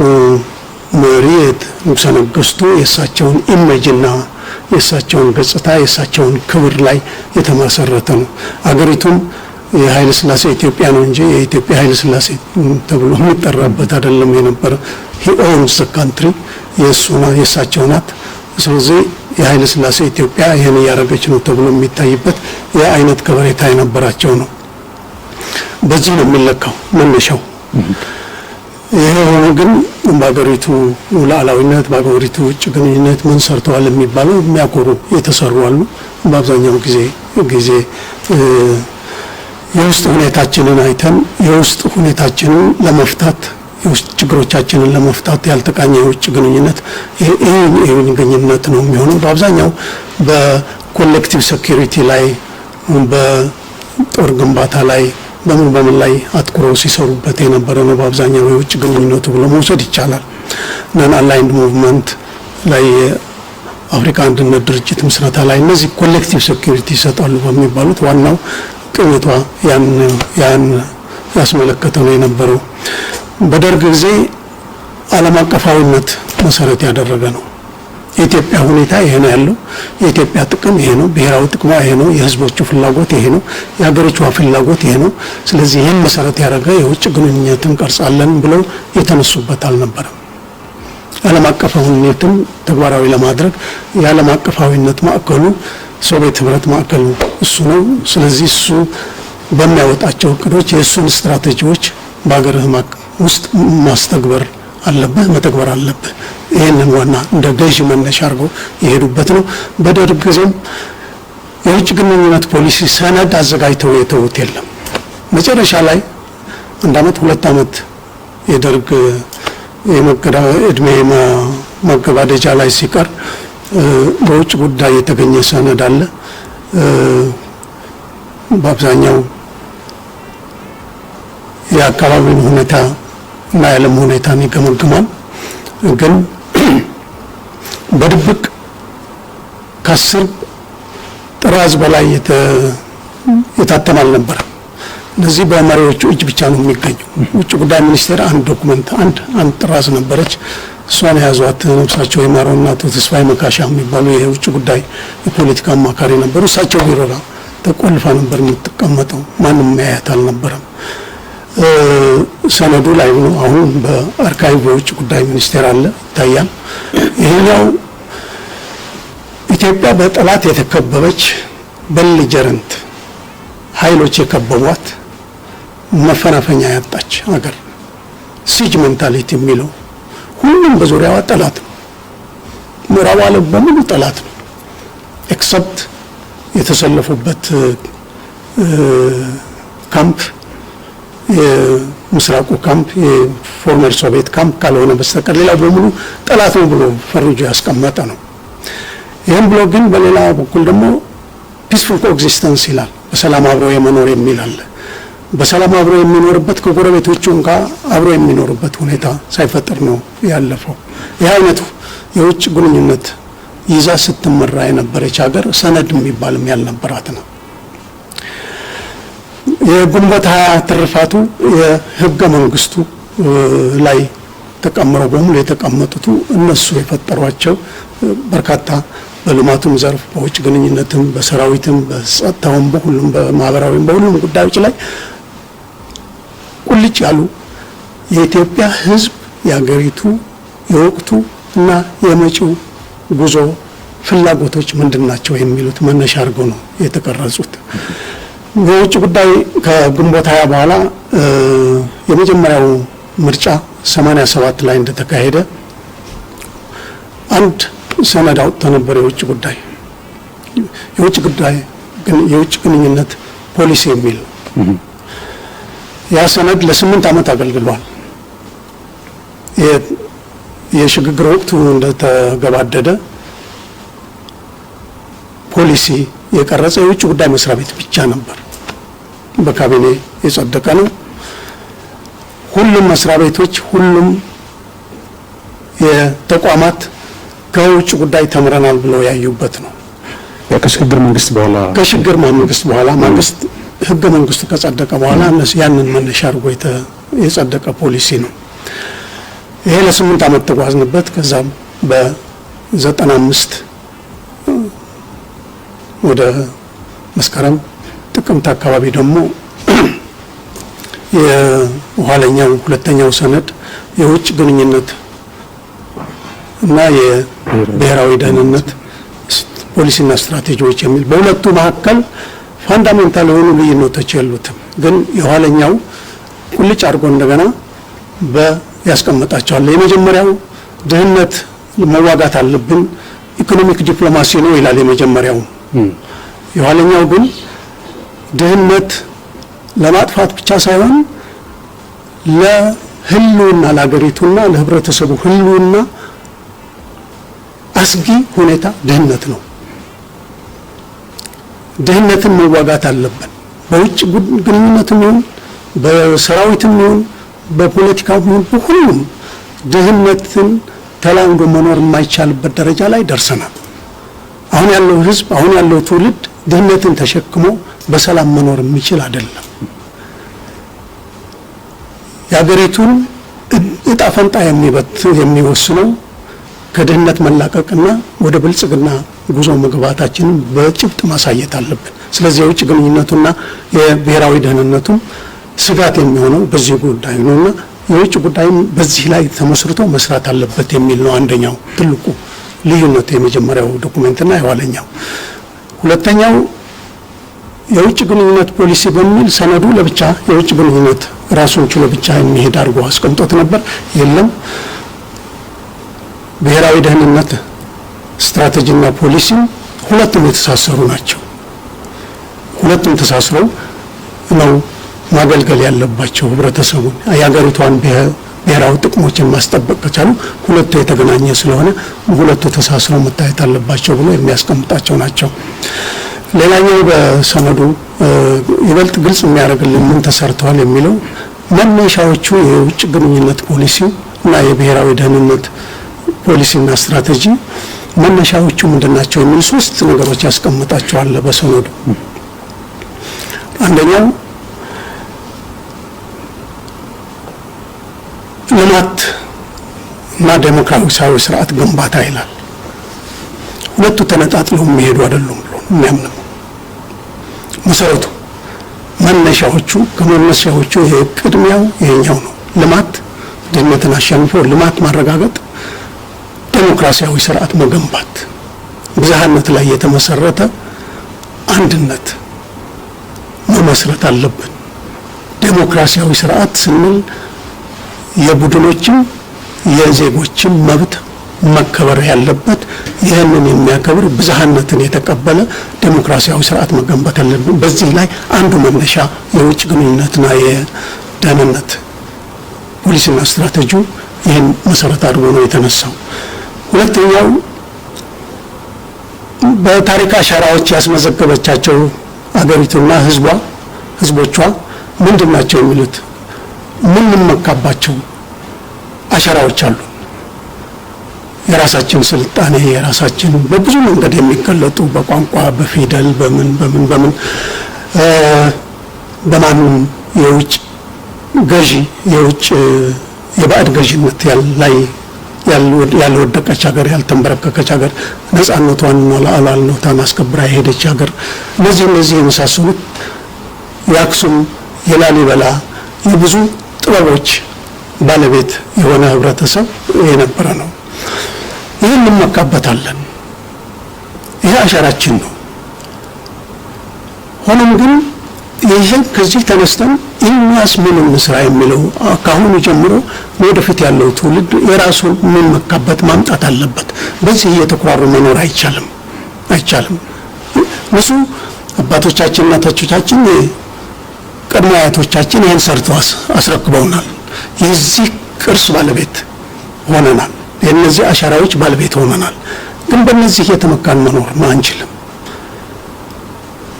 መሪ ንጉሠ ነገሥቱ የእሳቸውን ኢሜጅና የእሳቸውን ገጽታ የእሳቸውን ክብር ላይ የተመሰረተ ነው። አገሪቱም የኃይለ ሥላሴ ኢትዮጵያ ነው እንጂ የኢትዮጵያ ኃይለ ሥላሴ ተብሎ የሚጠራበት አይደለም የነበረ። he owns the country የእሱና የእሳቸው ናት። ስለዚህ የኃይለ ሥላሴ ኢትዮጵያ ይሄን እያደረገች ነው ተብሎ የሚታይበት የአይነት ከበሬታ የነበራቸው ነው። በዚህ ነው የሚለካው መነሻው። ይሄ ሆኖ ግን በአገሪቱ ሉዓላዊነት በአገሪቱ ውጭ ግንኙነት ምን ሰርተዋል የሚባለው የሚያኮሩ የተሰሩ አሉ። በአብዛኛው ጊዜ የውስጥ ሁኔታችንን አይተን የውስጥ ሁኔታችንን ለመፍታት የውስጥ ችግሮቻችንን ለመፍታት ያልተቃኘ የውጭ ግንኙነት ይሄ ግንኙነት ነው የሚሆነው። በአብዛኛው በኮሌክቲቭ ሴኩሪቲ ላይ በጦር ግንባታ ላይ በምን ላይ አትኩረው ሲሰሩበት የነበረ ነው በአብዛኛው የውጭ ግንኙነቱ ብሎ መውሰድ ይቻላል። ነን አላይንድ ሙቭመንት ላይ አፍሪካ አንድነት ድርጅት ምስረታ ላይ እነዚህ ኮሌክቲቭ ሴኩሪቲ ይሰጣሉ በሚባሉት ዋናው ቅኝቷ ያን ያስመለከተ ነው የነበረው። በደርግ ጊዜ ዓለም አቀፋዊነት መሰረት ያደረገ ነው። የኢትዮጵያ ሁኔታ ይሄ ነው ያለው፣ የኢትዮጵያ ጥቅም ይሄ ነው፣ ብሔራዊ ጥቅሟ ይሄ ነው፣ የህዝቦቹ ፍላጎት ይሄ ነው፣ የሀገሪቷ ፍላጎት ይሄ ነው። ስለዚህ ይህን መሰረት ያደረገ የውጭ ግንኙነትን ቀርጻለን ብለው የተነሱበት አልነበረም። ዓለም አቀፋዊነትን ተግባራዊ ለማድረግ የዓለም አቀፋዊነት ማዕከሉ ሶቪየት ህብረት ማዕከሉ እሱ ነው። ስለዚህ እሱ በሚያወጣቸው እቅዶች የእሱን ስትራቴጂዎች በሀገርህ ውስጥ ማስተግበር አለብህ፣ መተግበር አለብህ። ይህንን ዋና እንደ ገዥ መነሻ አድርገው የሄዱበት ነው። በደርግ ጊዜም የውጭ ግንኙነት ፖሊሲ ሰነድ አዘጋጅተው የተውት የለም። መጨረሻ ላይ 1 ዓመት 2 ዓመት የደርግ እድሜ መገባደጃ ላይ ሲቀር በውጭ ጉዳይ የተገኘ ሰነድ አለ። በአብዛኛው የአካባቢውን ሁኔታ እና የዓለም ሁኔታን ይገመግማል። ግን በድብቅ ከ10 ጥራዝ በላይ የታተማል ነበር። እነዚህ በመሪዎቹ እጅ ብቻ ነው የሚገኘው። ውጭ ጉዳይ ሚኒስቴር አንድ ዶክመንት አንድ ጥራዝ ነበረች። እሷን የያዟት ነፍሳቸው የማረውና አቶ ተስፋዬ መካሻ የሚባሉ የውጭ ጉዳይ የፖለቲካ አማካሪ ነበሩ። እሳቸው ቢሮ ተቆልፋ ነበር የምትቀመጠው። ማንም ያያት አልነበረም። ሰነዱ ላይ ነው አሁን በአርካይቭ የውጭ ጉዳይ ሚኒስቴር አለ ይታያል። ይሄኛው ኢትዮጵያ በጠላት የተከበበች በሊጀረንት ኃይሎች የከበቧት መፈናፈኛ ያጣች ሀገር ሲጅ ሜንታሊቲ የሚለው ሁሉም በዙሪያዋ ጠላት ነው። ምዕራቡ ዓለም በሙሉ ጠላት ነው ኤክሰፕት የተሰለፉበት ካምፕ የምስራቁ ካምፕ የፎርመር ሶቪየት ካምፕ ካልሆነ በስተቀር ሌላው በሙሉ ጠላት ነው ብሎ ፈርጆ ያስቀመጠ ነው። ይህም ብሎ ግን በሌላ በኩል ደግሞ ፒስፉል ኮኤግዚስተንስ ይላል። በሰላም አብሮ የመኖር የሚል አለ። በሰላም አብሮ የሚኖርበት ከጎረቤቶቹም ጋር አብሮ የሚኖርበት ሁኔታ ሳይፈጠር ነው ያለፈው። ይህ አይነቱ የውጭ ግንኙነት ይዛ ስትመራ የነበረች ሀገር ሰነድ የሚባልም ያልነበራት ነው። የግንቦት 20 ትርፋቱ የህገ መንግስቱ ላይ ተቀምረው በሙሉ የተቀመጡት እነሱ የፈጠሯቸው በርካታ በልማቱም ዘርፍ በውጭ ግንኙነትም በሰራዊትም በጸጥታውም በሁሉም በማህበራዊም በሁሉም ጉዳዮች ላይ ቁልጭ ያሉ የኢትዮጵያ ህዝብ የሀገሪቱ የወቅቱ እና የመጪው ጉዞ ፍላጎቶች ምንድናቸው የሚሉት መነሻ አድርገው ነው የተቀረጹት። የውጭ ጉዳይ ከግንቦት 20 በኋላ የመጀመሪያው ምርጫ 87 ላይ እንደተካሄደ አንድ ሰነድ አውጥቶ ነበር የውጭ ግንኙነት ፖሊሲ የሚል ያ ሰነድ ለ8 ዓመት አገልግሏል። የሽግግር ወቅቱ እንደተገባደደ ፖሊሲ የቀረጸ የውጭ ጉዳይ መስሪያ ቤት ብቻ ነበር። በካቢኔ የጸደቀ ነው። ሁሉም መስሪያ ቤቶች ሁሉም የተቋማት ከውጭ ጉዳይ ተምረናል ብለው ያዩበት ነው። ከሽግግር መንግስት በኋላ መንግስት ህገ መንግስቱ ከጸደቀ በኋላ ያንን መነሻ አድርጎ የጸደቀ ፖሊሲ ነው። ይሄ ለ8 ዓመት ተጓዝንበት። ከዛም በ95 ወደ መስከረም ጥቅምት አካባቢ ደግሞ የኋለኛው ሁለተኛው ሰነድ የውጭ ግንኙነት እና የብሔራዊ ደህንነት ፖሊሲና ስትራቴጂዎች የሚል በሁለቱ መካከል ፋንዳሜንታል የሆኑ ልዩነቶች የሉትም። ግን የኋለኛው ቁልጭ አድርጎ እንደገና ያስቀምጣቸዋል። የመጀመሪያው ድህነት መዋጋት አለብን፣ ኢኮኖሚክ ዲፕሎማሲ ነው ይላል የመጀመሪያው። የኋለኛው ግን ድህነት ለማጥፋት ብቻ ሳይሆን ለህልውና ለሀገሪቱና ለህብረተሰቡ ህልውና አስጊ ሁኔታ ድህነት ነው። ድህነትን መዋጋት አለብን። በውጭ ግንኙነትም ይሁን በሰራዊትም ይሁን በፖለቲካው ይሁን በሁሉም ድህነትን ተላንጎ መኖር የማይቻልበት ደረጃ ላይ ደርሰናል። አሁን ያለው ህዝብ አሁን ያለው ትውልድ ድህነትን ተሸክሞ በሰላም መኖር የሚችል አይደለም። የሀገሪቱን እጣ ፈንታ የሚወስነው ከድህነት መላቀቅና ወደ ብልጽግና ጉዞ መግባታችንን በጭብጥ ማሳየት አለብን። ስለዚህ የውጭ ግንኙነቱና የብሔራዊ ደህንነቱም ስጋት የሚሆነው በዚህ ጉዳይ ነውና የውጭ ጉዳይም በዚህ ላይ ተመስርቶ መስራት አለበት የሚል ነው አንደኛው ትልቁ ልዩነት የመጀመሪያው ዶክመንትና የኋለኛው። ሁለተኛው የውጭ ግንኙነት ፖሊሲ በሚል ሰነዱ ለብቻ የውጭ ግንኙነት ራሱን ችሎ ብቻ የሚሄድ አድርጎ አስቀምጦት ነበር። የለም ብሔራዊ ደህንነት ስትራቴጂና ፖሊሲ ሁለቱም የተሳሰሩ ናቸው። ሁለቱም ተሳስረው ነው ማገልገል ያለባቸው ህብረተሰቡን የሀገሪቷን ብሔራዊ ጥቅሞችን ማስጠበቅ ከቻሉ ሁለቱ የተገናኘ ስለሆነ ሁለቱ ተሳስረው መታየት አለባቸው ብሎ የሚያስቀምጣቸው ናቸው። ሌላኛው በሰነዱ ይበልጥ ግልጽ የሚያደርግልን ምን ተሰርተዋል የሚለው መነሻዎቹ የውጭ ግንኙነት ፖሊሲ እና የብሔራዊ ደህንነት ፖሊሲና ስትራቴጂ መነሻዎቹ ምንድናቸው የሚል ሶስት ነገሮች ያስቀምጣቸዋል በሰነዱ። አንደኛው ልማት እና ዴሞክራሲያዊ ስርዓት ግንባታ ይላል። ሁለቱ ተነጣጥለው የሚሄዱ አይደሉም ብሎ የሚያምነው መሰረቱ መነሻዎቹ ከመነሻዎቹ የቅድሚያው ይሄኛው ነው። ልማት ድህነትን አሸንፎ ልማት ማረጋገጥ፣ ዴሞክራሲያዊ ስርዓት መገንባት፣ ብዝሃነት ላይ የተመሰረተ አንድነት መመስረት አለብን። ዴሞክራሲያዊ ስርዓት ስንል የቡድኖችም የዜጎችም መብት መከበር ያለበት ይህንን የሚያከብር ብዝሃነትን የተቀበለ ዴሞክራሲያዊ ስርዓት መገንባት አለብን። በዚህ ላይ አንዱ መነሻ የውጭ ግንኙነትና የደህንነት ፖሊሲና ስትራቴጂው ይህን መሰረት አድርጎ ነው የተነሳው። ሁለተኛው በታሪክ አሻራዎች ያስመዘገበቻቸው አገሪቱና ህዝቦቿ ምንድናቸው የሚሉት ምንመካባቸው አሻራዎች አሉ። የራሳችን ስልጣኔ የራሳችን በብዙ መንገድ የሚገለጡ በቋንቋ በፊደል በምን በማንም የውጭ ገዢ የውጭ የባዕድ ገዢነት ላይ ያልወደቀች ሀገር ያልተንበረከከች ሀገር ነፃነቷንና ሉዓላዊነቷን አስከብራ የሄደች ሀገር እነዚህ የመሳሰሉት የአክሱም የላሊበላ የብዙ ጥበቦች ባለቤት የሆነ ህብረተሰብ የነበረ ነው። ይህን እንመካበታለን። ይሄ አሻራችን ነው። ሆኖም ግን ይህን ከዚህ ተነስተን እኛስ ምን እንስራ የሚለው ካሁኑ ጀምሮ ወደፊት ያለው ትውልድ የራሱን የሚመካበት ማምጣት አለበት። በዚህ እየተኩራሩ መኖር አይቻልም። እነሱ አባቶቻችን እናቶቻችን ቀድሞ አያቶቻችን ይህን ሰርተው አስረክበውናል። የዚህ ቅርስ ባለቤት ሆነናል። የእነዚህ አሻራዎች ባለቤት ሆነናል። ግን በእነዚህ የተመካን መኖር አንችልም።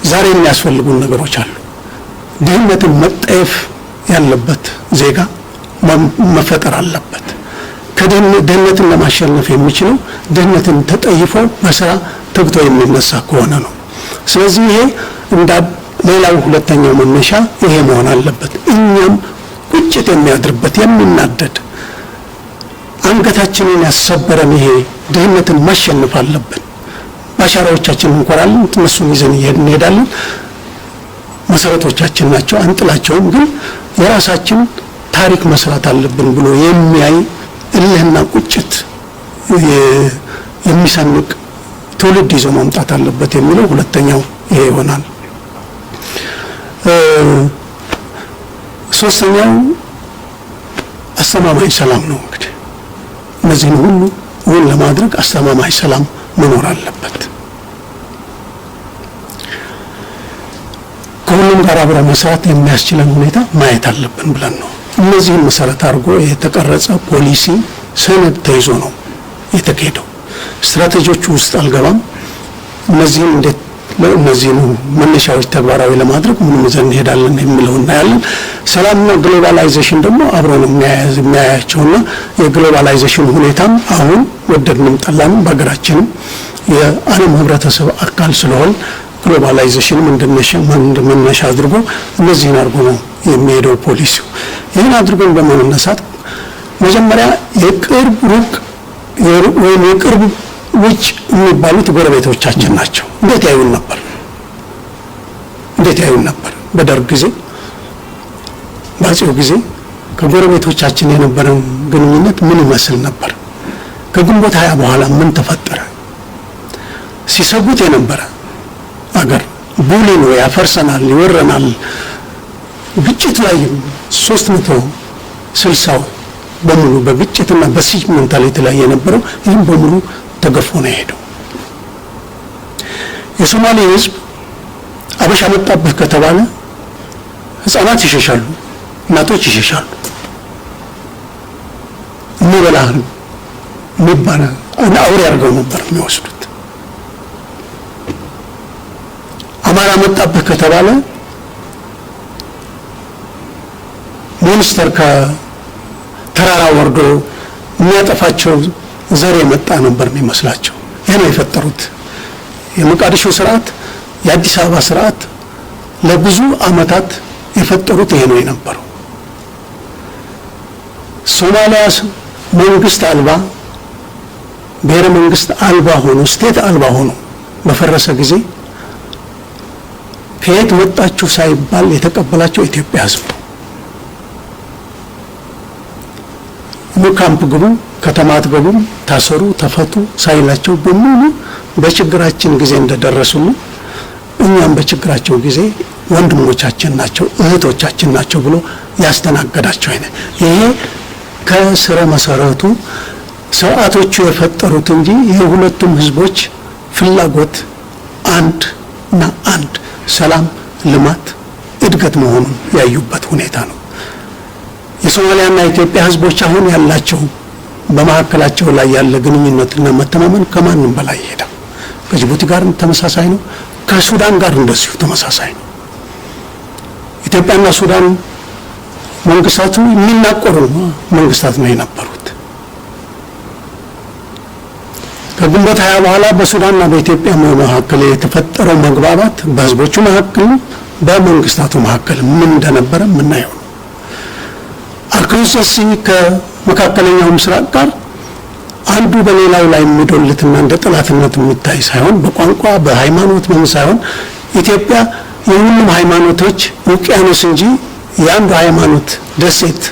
ዛሬ የሚያስፈልጉን ነገሮች አሉ። ድህነትን መጠየፍ ያለበት ዜጋ መፈጠር አለበት። ድህነትን ለማሸነፍ የሚችለው ድህነትን ተጠይፎ በስራ ተግቶ የሚነሳ ከሆነ ነው። ስለዚህ ይሄ እንደ ሌላው ሁለተኛው መነሻ ይሄ መሆን አለበት። እኛም ቁጭት የሚያድርበት የሚናደድ አንገታችንን ያሰበረን ይሄ ድህነትን ማሸነፍ አለብን። ባሻራዎቻችን እንቆራለን፣ እነሱን ይዘን እንሄዳለን። መሰረቶቻችን ናቸው፣ አንጥላቸውም። ግን የራሳችን ታሪክ መስራት አለብን ብሎ የሚያይ እልህና ቁጭት የሚሰንቅ ትውልድ ይዞ መምጣት አለበት የሚለው ሁለተኛው ይሄ ይሆናል። ሶስተኛው አስተማማኝ ሰላም ነው። እንግዲህ እነዚህን ሁሉ ለማድረግ አስተማማኝ ሰላም መኖር አለበት። ከሁሉም ጋር አብሮ መስራት የሚያስችለን ሁኔታ ማየት አለብን ብለን ነው። እነዚህን መሰረት አድርጎ የተቀረጸ ፖሊሲ ሰነድ ተይዞ ነው የተካሄደው። ስትራቴጂዎቹ ውስጥ አልገባም። እነዚህን እንዴት እነዚህን መነሻዎች ተግባራዊ ለማድረግ ምን ይዘን እንሄዳለን የሚለው እናያለን። ሰላምና ግሎባላይዜሽን ደግሞ አብሮ ነው የሚያያቸውና የግሎባላይዜሽን ሁኔታም አሁን ወደድንም ጠላንም በሀገራችንም የዓለም ህብረተሰብ አካል ስለሆነ ግሎባላይዜሽን እንደመነሻ አድርጎ እነዚህን አድርጎ ነው የሚሄደው ፖሊሲው። ይህን አድርገን በመነሳት መጀመሪያ የቅርብ ሩቅ ወይም የቅርብ ውጭ የሚባሉት ጎረቤቶቻችን ናቸው። እንዴት ያዩን ነበር? በደርግ ጊዜ በአፄው ጊዜ ከጎረቤቶቻችን የነበረን ግንኙነት ምን ይመስል ነበር? ከግንቦት 20 በኋላ ምን ተፈጠረ? ሲሰጉት የነበረ አገር ቡሊ ነው፣ ያፈርሰናል፣ ይወረናል፣ ግጭት ላይ 360 በሙሉ በግጭትና በሲጅ ሜንታሊቲ ላይ የነበረው ይህም በሙሉ ተገፎ ነው የሄደው። የሶማሌ ህዝብ አበሻ መጣብህ ከተባለ ህፃናት ይሸሻሉ፣ እናቶች ይሸሻሉ። የሚበላህ የሚባል አውሬ አድርገው ነበር የሚወስዱት። አማራ መጣብህ ከተባለ ሞንስተር ከተራራ ወርዶ የሚያጠፋቸው ዘር የመጣ ነበር የሚመስላቸው። ይሄን የፈጠሩት የሞቃዲሾ ስርዓት፣ የአዲስ አበባ ስርዓት ለብዙ አመታት የፈጠሩት ይሄ ነው የነበረው። ሶማሊያ መንግስት አልባ ብሔረ መንግስት አልባ ሆኖ ስቴት አልባ ሆኖ በፈረሰ ጊዜ ከየት ወጣችሁ ሳይባል የተቀበላቸው ኢትዮጵያ ህዝብ ሙካምፕ ግቡ ከተማ አትገቡ ታሰሩ ተፈቱ ሳይላቸው በሙሉ በችግራችን ጊዜ እንደደረሱሉ እኛም በችግራቸው ጊዜ ወንድሞቻችን ናቸው እህቶቻችን ናቸው ብሎ ያስተናገዳቸው አይነ ይሄ ከስረ መሰረቱ ሰዓቶቹ የፈጠሩት እንጂ የሁለቱም ህዝቦች ፍላጎት አንድ ሰላም ልማት እድገት መሆኑን ያዩበት ሁኔታ ነው። የሶማሊያና የኢትዮጵያ ህዝቦች አሁን ያላቸው በመሐከላቸው ላይ ያለ ግንኙነትና መተማመን ከማንም በላይ ይሄዳል። ከጅቡቲ ጋር ተመሳሳይ ነው። ከሱዳን ጋር እንደዚሁ ተመሳሳይ ነው። ኢትዮጵያና ሱዳን መንግስታቱ የሚናቆሩ መንግስታት ነው የነበሩት። ከግንቦት 20 በኋላ በሱዳንና በኢትዮጵያ መካከል የተፈጠረው መግባባት በህዝቦቹ መካከል በመንግስታቱ መካከል ምን እንደነበረ ምናየው ነው። አክሮስ ከመካከለኛው ምስራቅ ጋር አንዱ በሌላው ላይ የሚዶልትና እንደ ጠላትነት የሚታይ ሳይሆን በቋንቋ በሃይማኖት ምን ሳይሆን ኢትዮጵያ የሁሉም ሃይማኖቶች ውቅያኖስ እንጂ የአንዱ ሃይማኖት ደሴት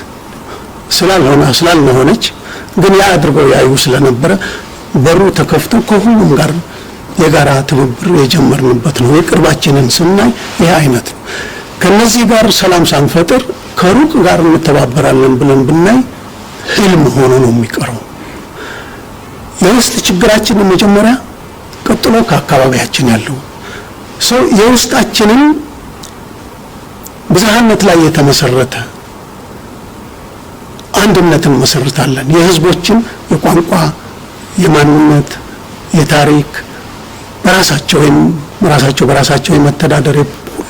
ስላልሆነች ግን ያ አድርገው ያዩ ስለነበረ በሩ ተከፍቶ ከሁሉም ጋር የጋራ ትብብር የጀመርንበት ነው። የቅርባችንን ስናይ ይሄ አይነት ነው። ከነዚህ ጋር ሰላም ሳንፈጥር ከሩቅ ጋር እንተባበራለን ብለን ብናይ ህልም ሆኖ ነው የሚቀረው። የውስጥ ችግራችን መጀመሪያ ቀጥሎ ከአካባቢያችን ያለው ሰው የውስጣችንን ብዝሃነት ላይ የተመሰረተ አንድነትን መሰረታለን። የህዝቦችን የቋንቋ የማንነት የታሪክ በራሳቸው የመተዳደር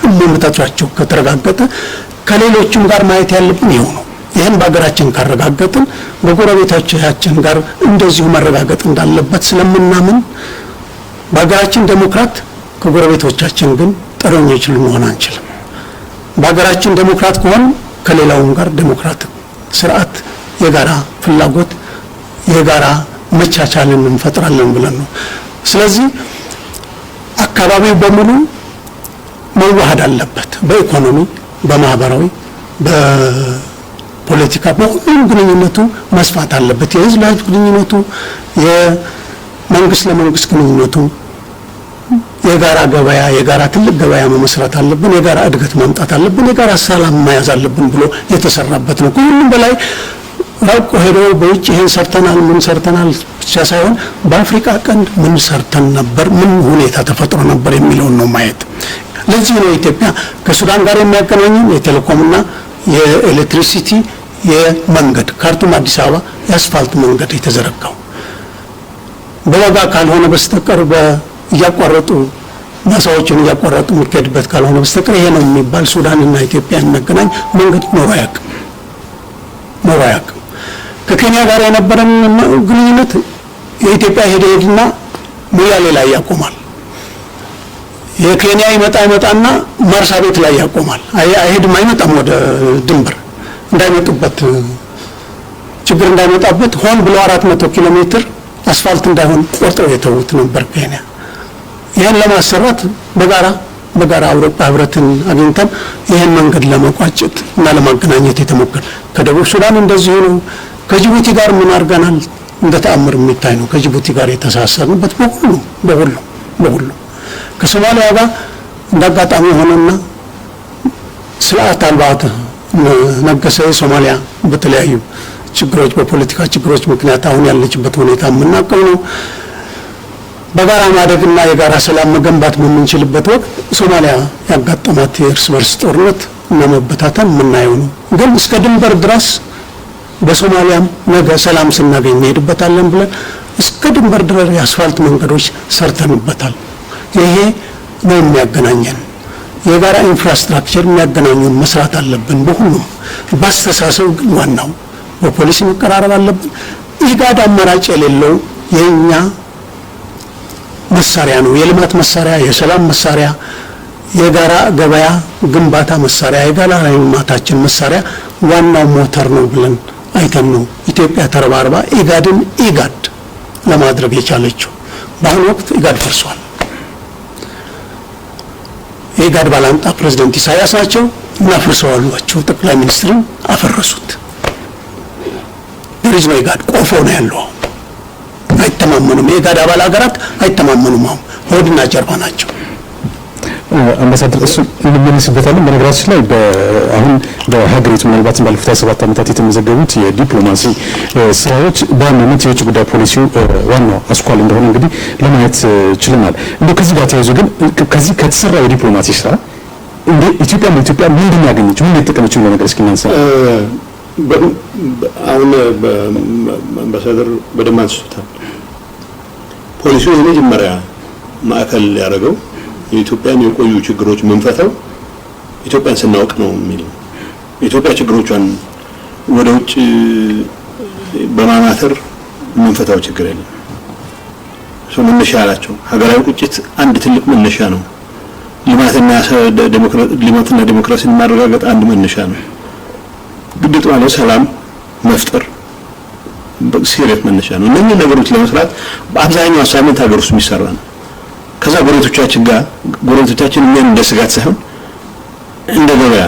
ሁሉም መብታቸው ከተረጋገጠ ከሌሎችም ጋር ማየት ያለብን ይሄው ነው። ይሄን በአገራችን ካረጋገጥን በጎረቤቶቻችን ጋር እንደዚሁ መረጋገጥ እንዳለበት ስለምናምን በአገራችን ዴሞክራት ከጎረቤቶቻችን ግን ጠረኞች ልንሆን አንችልም። በአገራችን ዴሞክራት ከሆነ ከሌላውም ጋር ዴሞክራት ስርዓት የጋራ ፍላጎት የጋራ መቻቻልን እንፈጥራለን ብለን ነው። ስለዚህ አካባቢው በሙሉ መዋሃድ አለበት። በኢኮኖሚ በማህበራዊ በፖለቲካ በሁሉም ግንኙነቱ መስፋት አለበት። የህዝብ ለህዝብ ግንኙነቱ የመንግስት ለመንግስት ግንኙነቱ የጋራ ገበያ የጋራ ትልቅ ገበያ መመስረት አለብን። የጋራ እድገት ማምጣት አለብን። የጋራ ሰላም መያዝ አለብን ብሎ የተሰራበት ነው። ሁሉም በላይ ራቆ ሄዶ በውጭ ይሄን ሰርተናል ብቻ ሳይሆን በአፍሪካ ቀንድ ምን ሰርተን ነበር ምን ሁኔታ ተፈጥሮ ነበር የሚለውን ነው ማየት። ለዚህ ነው ኢትዮጵያ ከሱዳን ጋር የሚያገናኘን የቴሌኮምና የኤሌክትሪሲቲ የመንገድ ካርቱም አዲስ አበባ የአስፋልት መንገድ የተዘረጋው። በዋጋ ካልሆነ በስተቀር እያቋረጡ ማሳዎችን እያቋረጡ የሚከድበት ካልሆነ በስተቀር ይሄ ነው የሚባል ሱዳንና ኢትዮጵያ የሚያገናኝ መንገድ ኖሮ አያውቅም። ከኬንያ ጋር የነበረን ግንኙነት የኢትዮጵያ ሄደና ሞያሌ ላይ ያቆማል። የኬንያ ይመጣና ማርሳ ቤት ላይ ያቆማል። አይሄድም አይመጣም ወደ ድንበር እንዳይመጡበት ችግር እንዳይመጣበት ሆን ብሎ 400 ኪሎ ሜትር አስፋልት እንዳይሆን ቆርጠው የተውት ነበር ኬንያ። ይሄን ለማሰራት በጋራ አውሮፓ ህብረትን አግኝተን ይሄን መንገድ ለመቋጨት እና ለማገናኘት የተሞከረ። ከደቡብ ሱዳን እንደዚሁ ነው። ከጅቡቲ ጋር ምን አድርገናል እንደ ተአምር የሚታይ ነው። ከጅቡቲ ጋር የተሳሰርንበት በሁሉ ከሶማሊያ ጋር እንዳጋጣሚ ሆነና ስርዓት አልባት ነገሰ። ሶማሊያ በተለያዩ ችግሮች በፖለቲካ ችግሮች ምክንያት አሁን ያለችበት ሁኔታ የምናውቀው ነው። በጋራ ማደግና የጋራ ሰላም መገንባት በምንችልበት ወቅት ሶማሊያ ያጋጠማት የእርስ በርስ ጦርነት እና መበታተን የምናየው ነው። ግን እስከ ድንበር ድረስ በሶማሊያም ነገ ሰላም ስናገኝ እንሄድበታለን ብለን እስከ ድንበር ድረስ የአስፋልት መንገዶች ሰርተንበታል። ይሄ ነው የሚያገናኘን። የጋራ ኢንፍራስትራክቸር የሚያገናኙን መስራት አለብን። በሁሉም ባስተሳሰብ ግን ዋናው በፖሊሲ መቀራረብ አለብን። ኢጋድ አማራጭ የሌለው የኛ መሳሪያ ነው። የልማት መሳሪያ፣ የሰላም መሳሪያ፣ የጋራ ገበያ ግንባታ መሳሪያ፣ የጋራ ልማታችን መሳሪያ ዋናው ሞተር ነው ብለን አይተን ነው ኢትዮጵያ ተረባርባ ኢጋድን ኢጋድ ለማድረግ የቻለችው። በአሁኑ ወቅት ኢጋድ ፈርሷል። ኢጋድ ባላንጣ ፕሬዝዳንት ኢሳያስ ናቸው እና ፈርሰዋላቸው ጠቅላይ ሚኒስትሩን አፈረሱት። ደሪዝ ነው ኢጋድ ቆፎ ነው ያለው። አይተማመኑም። የኢጋድ አባል ሀገራት አይተማመኑም። ሆድና ጀርባ ናቸው። አምባሳደር እሱ እንመለስበታለን። በነገራችን ላይ አሁን በሀገሪቱ ምናልባት ባለፉት 27 ዓመታት የተመዘገቡት የዲፕሎማሲ ስራዎች በዋናነት የውጭ ጉዳይ ፖሊሲው ዋናው አስኳል እንደሆነ እንግዲህ ለማየት ችለናል። እንደው ከዚህ ጋር ተያይዞ ግን ከዚህ ከተሰራ የዲፕሎማሲ ስራ እንደ ኢትዮጵያ ምንድን ያገኘችው ምን የተጠቀመችው ነገር እስኪ እናንሳ። አሁን በአምባሳደር በደንብ አንስቶታል። ፖሊሲው የመጀመሪያ ማዕከል ያደረገው የኢትዮጵያን የቆዩ ችግሮች መንፈታው ኢትዮጵያን ስናውቅ ነው የሚል ነው። ኢትዮጵያ ችግሮቿን ወደ ውጭ በማማተር መንፈታው ችግር የለም። መነሻ ያላቸው ሀገራዊ ቁጭት አንድ ትልቅ መነሻ ነው። ልማትና ዲሞክራሲን ማረጋገጥ አንድ መነሻ ነው። ግድጥ ማለት ሰላም መፍጠር በሲሪየስ መነሻ ነው። እነዚህ ነገሮች ለመስራት በአብዛኛው አሳይመንት ሀገር ውስጥ የሚሰራ ነው። ከዛ ጎረቤቶቻችን እኛን እንደ ስጋት ሳይሆን እንደ ገበያ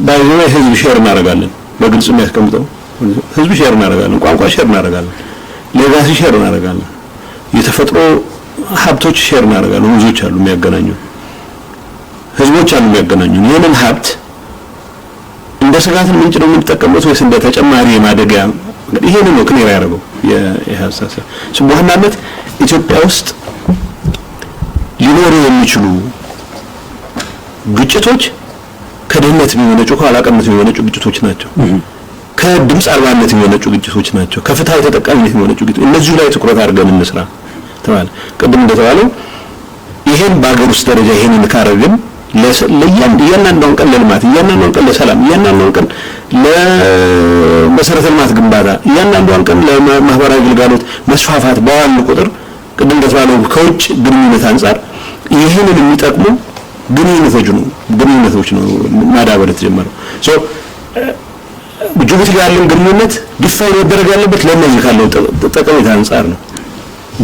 ባይዘው ህዝብ ሼር እናደርጋለን። በግልጽ የሚያስቀምጠው ህዝብ ሼር እናደርጋለን፣ ቋንቋ ሼር እናደርጋለን፣ ሌጋሲ ሼር እናደርጋለን፣ የተፈጥሮ ሀብቶች ሼር እናደርጋለን። ወንዞች አሉ የሚያገናኙ፣ ህዝቦች አሉ የሚያገናኙ። ይሄንን ሀብት እንደ ስጋት ምንጭ ነው የምንጠቀምበት ወይስ እንደ ተጨማሪ ማደጊያ? ይሄንን ነው ክሊር ያደረገው የሐሳስ በዋናነት ኢትዮጵያ ውስጥ ሊኖሩ የሚችሉ ግጭቶች ከድህነት የሚመነጩ ከኋላቀርነት የሚመነጩ ግጭቶች ናቸው። ከድምፅ አልባነት የሚመነጩ ግጭቶች ናቸው። ከፍትሃዊ ተጠቃሚነት የሚመነጩ ግጭቶች። እነዚህ ላይ ትኩረት አድርገን እንስራ ተባለ። ቅድም እንደተባለው ይሄን በአገር ውስጥ ደረጃ ይሄንን ካረግን ለእያንዳንዷን ቀን ለልማት፣ እያንዳንዷን ቀን ለሰላም፣ እያንዳንዷን ቀን ለመሰረተ ልማት ግንባታ፣ እያንዳንዷን ቀን ለማህበራዊ ግልጋሎት መስፋፋት በዋል ቁጥር ቅድም እንደተባለው ከውጭ ግንኙነት አንፃር ይሄንን የሚጠቅሙ ግንኙነቶች ነው ማዳበር የተጀመረው። ጅቡቲ ጋር ያለን ግንኙነት ዲፋይን መደረግ ያለበት ለነዚህ ካለው ጠቀሜታ አንፃር ነው።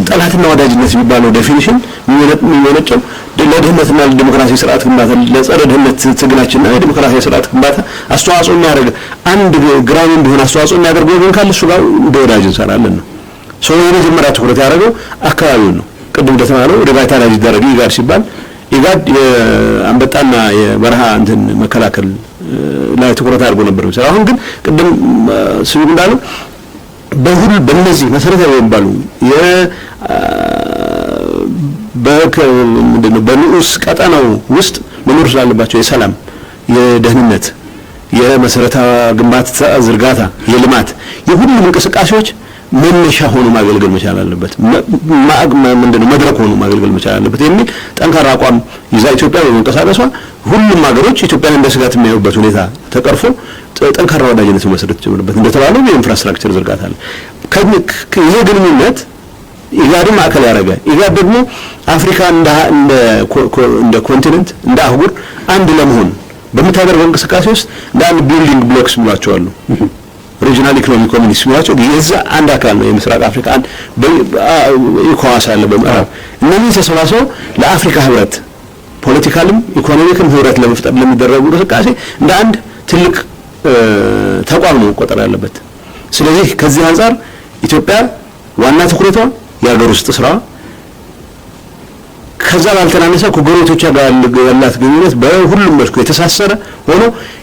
ጠላትና ወዳጅነት የሚባለው ዴፊኒሽን የሚመነጨው ለድህነትና ለዲሞክራሲ ስርዓት ግንባታ፣ ለጸረ ድህነት ትግላችንና ለዲሞክራሲ ስርዓት ግንባታ አስተዋጽኦ የሚያደርግ አንድ ግራም ቢሆን አስተዋጽኦ የሚያደርገው ግን ካለ እሱ ጋር እንደ ወዳጅ እንሰራለን ነው። የመጀመሪያ ትኩረት ያደረገው አካባቢውን ነው። ቅድም እንደተባለው ሪቫይታላይዝ ይደረግ ኢጋድ ሲባል ኢጋድ የአንበጣና የበረሃ እንትን መከላከል ላይ ትኩረት አድርጎ ነበር የሚሰራው። አሁን ግን ቅድም ስሙ እንዳለው በእነዚህ መሰረታዊ የሚባሉ በንዑስ ቀጠናው ውስጥ መኖር ስላለባቸው የሰላም፣ የደህንነት፣ የመሰረታዊ ግንባታ ዝርጋታ፣ የልማት፣ የሁሉም እንቅስቃሴዎች መነሻ ሆኖ ማገልገል መቻል አለበት። መድረክ ሆኖ ማገልገል መቻል አለበት የሚል ጠንካራ አቋም ይዛ ኢትዮጵያ በመንቀሳቀሷ ሁሉም ሀገሮች ኢትዮጵያን እንደ ስጋት የሚያዩበት ሁኔታ ተቀርፎ ጠንካራ ወዳጅነት መሰረት ጀምረበት እንደተባለው የኢንፍራስትራክቸር ዝርጋታ አለ። ይሄ ግንኙነት ኢጋድን ማዕከል ያደረገ ኢጋድ ደግሞ አፍሪካ እንደ ኮንቲኔንት እንደ አህጉር አንድ ለመሆን በምታደርገው እንቅስቃሴ ውስጥ እንደ አንድ ቢልዲንግ ብሎክስ ብሏቸዋል። ሪጂናል ኢኮኖሚክ ኮሚኒቲ ብሏቸው የዛ አንድ አካል ነው የምስራቅ አፍሪካ አንድ ኢኮዋስ አለ በምዕራብ። እነዚህ ተሰባስበው ለአፍሪካ ህብረት ፖለቲካልም ኢኮኖሚክም ህብረት ለመፍጠር ለሚደረጉ እንቅስቃሴ እንደ አንድ ትልቅ ተቋም ነው መቆጠር ያለበት። ስለዚህ ከዚህ አንፃር ኢትዮጵያ ዋና ትኩረቷ የሀገር ውስጥ ስራ ከዛ ባልተናነሰ ከጎረቤቶቿ ጋር ያላት ግንኙነት በሁሉም መልኩ የተሳሰረ ሆኖ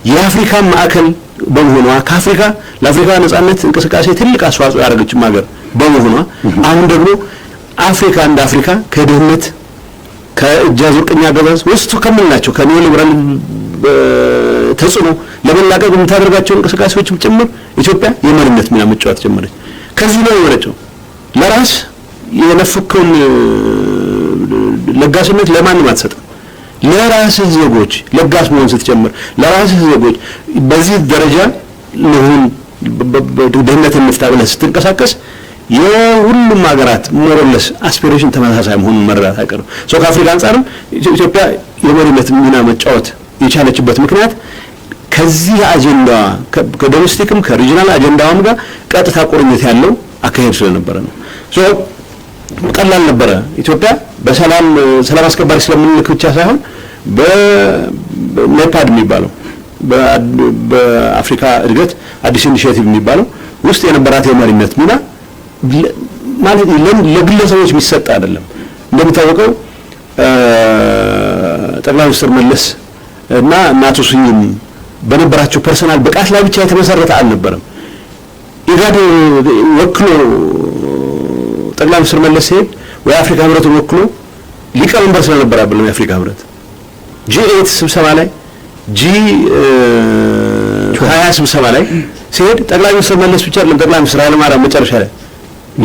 የአፍሪካ ማዕከል በመሆኗ ከአፍሪካ ለአፍሪካ ነጻነት እንቅስቃሴ ትልቅ አስተዋጽኦ ያደረገችም ሀገር በመሆኗ አሁን ደግሞ አፍሪካ እንደ አፍሪካ ከድህነት ከእጅ አዙር ቅኝ አገዛዝ ውስጥ ከመላቸው ከኒዮ ሊበራል ተጽዕኖ ለመላቀቅ የምታደርጋቸው እንቅስቃሴዎችም ጭምር ኢትዮጵያ የመሪነት ሚና መጫወት ጀመረች። ከዚህ ነው የወረጨው ለራስ የነፈከውን ለጋስነት ለማንም አትሰጥም። ለራስህ ዜጎች ለጋስ መሆን ስትጀምር ለራስህ ዜጎች በዚህ ደረጃ ለሁን ድህነትን እንፍታ ብለህ ስትንቀሳቀስ የሁሉም ሀገራት ሞራልስ አስፒሬሽን ተመሳሳይ መሆኑን መረዳት አይቀርም። ከአፍሪካ አንፃርም ኢትዮጵያ የመሪነት ሚና መጫወት የቻለችበት ምክንያት ከዚህ አጀንዳ ከዶሜስቲክም ከሪጂናል አጀንዳውም ጋር ቀጥታ ቁርኝት ያለው አካሄድ ስለነበረ ነው። ሶ ቀላል ነበረ። ኢትዮጵያ በሰላም አስከባሪ ስለምንልክ ብቻ ሳይሆን በኔፓድ የሚባለው በአፍሪካ እድገት አዲስ ኢኒሺዬቲቭ የሚባለው ውስጥ የነበራት የመሪነት ሚና ማለት ለግለሰቦች የሚሰጥ አይደለም። እንደሚታወቀው ጠቅላይ ሚኒስትር መለስ እና እናቱ ስዩም በነበራቸው ፐርሰናል ብቃት ላይ ብቻ የተመሰረተ አልነበረም። ኢጋድ ወክሎ ጠቅላይ ሚኒስትር መለስ ሲሄድ ወይ አፍሪካ ህብረትን ወክሎ ሊቀመንበር ስለነበረ አይደለም። የአፍሪካ ህብረት G8 ስብሰባ ላይ G20 ስብሰባ ላይ ሲሄድ ጠቅላይ ሚኒስትር መለስ ብቻ አይደለም፣ ጠቅላይ ሚኒስትር ኃይለማርያም መጨረሻ ላይ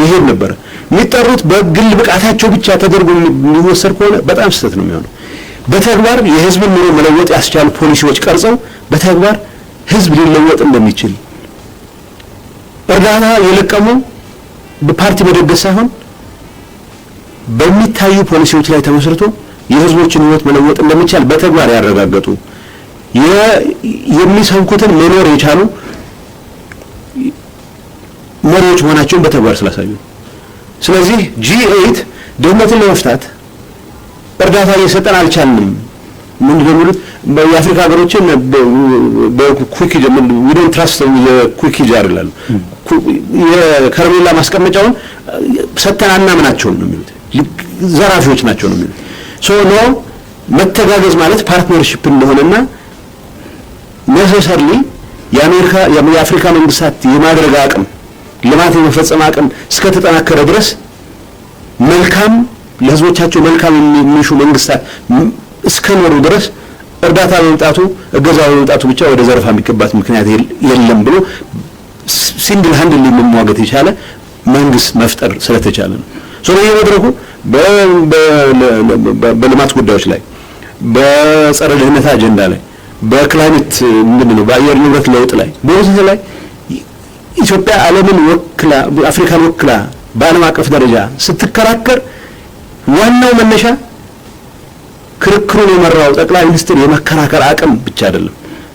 ይሄድ ነበር። የሚጠሩት በግል ብቃታቸው ብቻ ተደርጎ የሚወሰድ ከሆነ በጣም ስህተት ነው የሚሆነው። በተግባር የህዝብን ኑሮ መለወጥ ያስቻሉ ፖሊሲዎች ቀርጸው በተግባር ህዝብ ሊለወጥ እንደሚችል እርዳታ የለቀሙ በፓርቲ መደገስ ሳይሆን በሚታዩ ፖሊሲዎች ላይ ተመስርቶ የህዝቦችን ህይወት መለወጥ እንደሚቻል በተግባር ያረጋገጡ የሚሰብኩትን መኖር የቻሉ መሪዎች መሆናቸውን በተግባር ስላሳዩ። ስለዚህ G8 ድህነትን ለመፍታት እርዳታ እየሰጠን አልቻልንም ምንድነው የሚሉት የአፍሪካ ሀገሮችን በኩዊክ ጀምር we don't trust የኩዊክ ይላሉ። የከረሜላ ማስቀመጫውን ሰተን አናምናቸውም ነው የሚሉት። ዘራፊዎች ናቸው ነው የሚሉት። ሶ ነው መተጋገዝ ማለት ፓርትነርሺፕ እንደሆነና necessarily የአፍሪካ መንግስታት የማድረግ አቅም ልማት የመፈጸም አቅም እስከተጠናከረ ድረስ መልካም ለህዝቦቻቸው መልካም የሚሹ መንግስታት እስከኖሩ ድረስ እርዳታ በመምጣቱ እገዛ በመምጣቱ ብቻ ወደ ዘረፋ የሚገባት ምክንያት የለም ብሎ ሲንግል ሃንድሊ መሟገት የቻለ መንግስት መፍጠር ስለተቻለ ነው። ሶ የመድረኩ በልማት ጉዳዮች ላይ በጸረ ድህነት አጀንዳ ላይ በክላይሜት ምንድነው በአየር ንብረት ለውጥ ላይ በወዘተ ላይ ኢትዮጵያ ዓለምን ወክላ አፍሪካን ወክላ በዓለም አቀፍ ደረጃ ስትከራከር ዋናው መነሻ ክርክሩን የመራው ጠቅላይ ሚኒስትር የመከራከር አቅም ብቻ አይደለም፣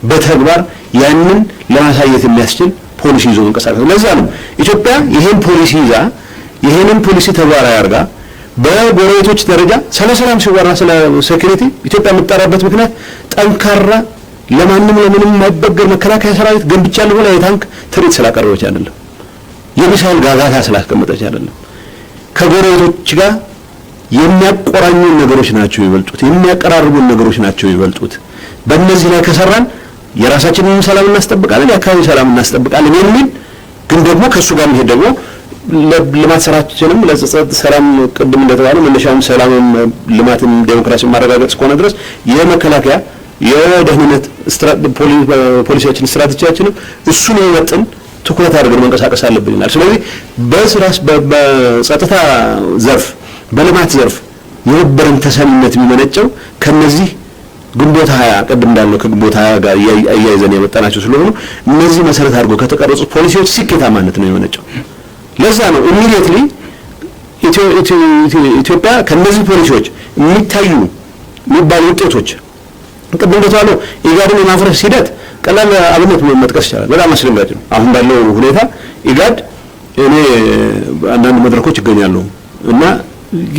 በተግባር ያንን ለማሳየት የሚያስችል ፖሊሲ ይዞ መንቀሳቀስ። ለዛ ነው ኢትዮጵያ ይሄን ፖሊሲ ይዛ ይሄንን ፖሊሲ ተግባራዊ አድርጋ በጎረቤቶች ደረጃ ሰላም ሲወራ ስለ ሴኩሪቲ ኢትዮጵያ የምትጠራበት ምክንያት ጠንካራ ለማንም የማይበገር መከላከያ ሰራዊት ገንብቻለሁ ብላ የታንክ ትርኢት ስላቀረበች አይደለም፣ የሚሳይል ጋጋታ ስላስቀመጠች አይደለም። ከጎረቤቶች ጋር የሚያቆራኙ ነገሮች ናቸው ይበልጡት፣ የሚያቀራርቡ ነገሮች ናቸው ይበልጡት። በእነዚህ ላይ ከሰራን የራሳችንን ሰላም እናስጠብቃለን፣ የአካባቢ ሰላም እናስጠብቃለን የሚል ግን ደግሞ ከሱ ጋር መሄድ ደግሞ ለልማት ስራችንም ለጸጥታ ሰላም ቅድም እንደተባለው መነሻውም ሰላምም ልማትም ዴሞክራሲም ማረጋገጥ እስከሆነ ድረስ የመከላከያ የደህንነት ፖሊሲያችን ስትራቴጂያችንም እሱን የመጥን ትኩረት አድርገን መንቀሳቀስ አለብን ይላል። ስለዚህ በስራስ በጸጥታ ዘርፍ በልማት ዘርፍ የነበረን ተሰሚነት የሚመነጨው ከነዚህ ግንቦት 20 ቅድም እንዳለው ከግንቦት 20 ጋር አያይዘን የመጣናቸው ስለሆነ እነዚህ መሰረት አድርገው ከተቀረጹ ፖሊሲዎች ስኬታማነት ነው የመነጨው። ለዛ ነው ኢሚዲየትሊ ኢትዮጵያ ከነዚህ ፖሊሲዎች የሚታዩ የሚባሉ ውጤቶች ቅድም እንደተባለው ኢጋድን የማፍረስ ሂደት ቀላል አብነት መጥቀስ ይቻላል። በጣም አስደንጋጭ ነው። አሁን ባለው ሁኔታ ኢጋድ እኔ አንዳንድ መድረኮች ይገኛሉ እና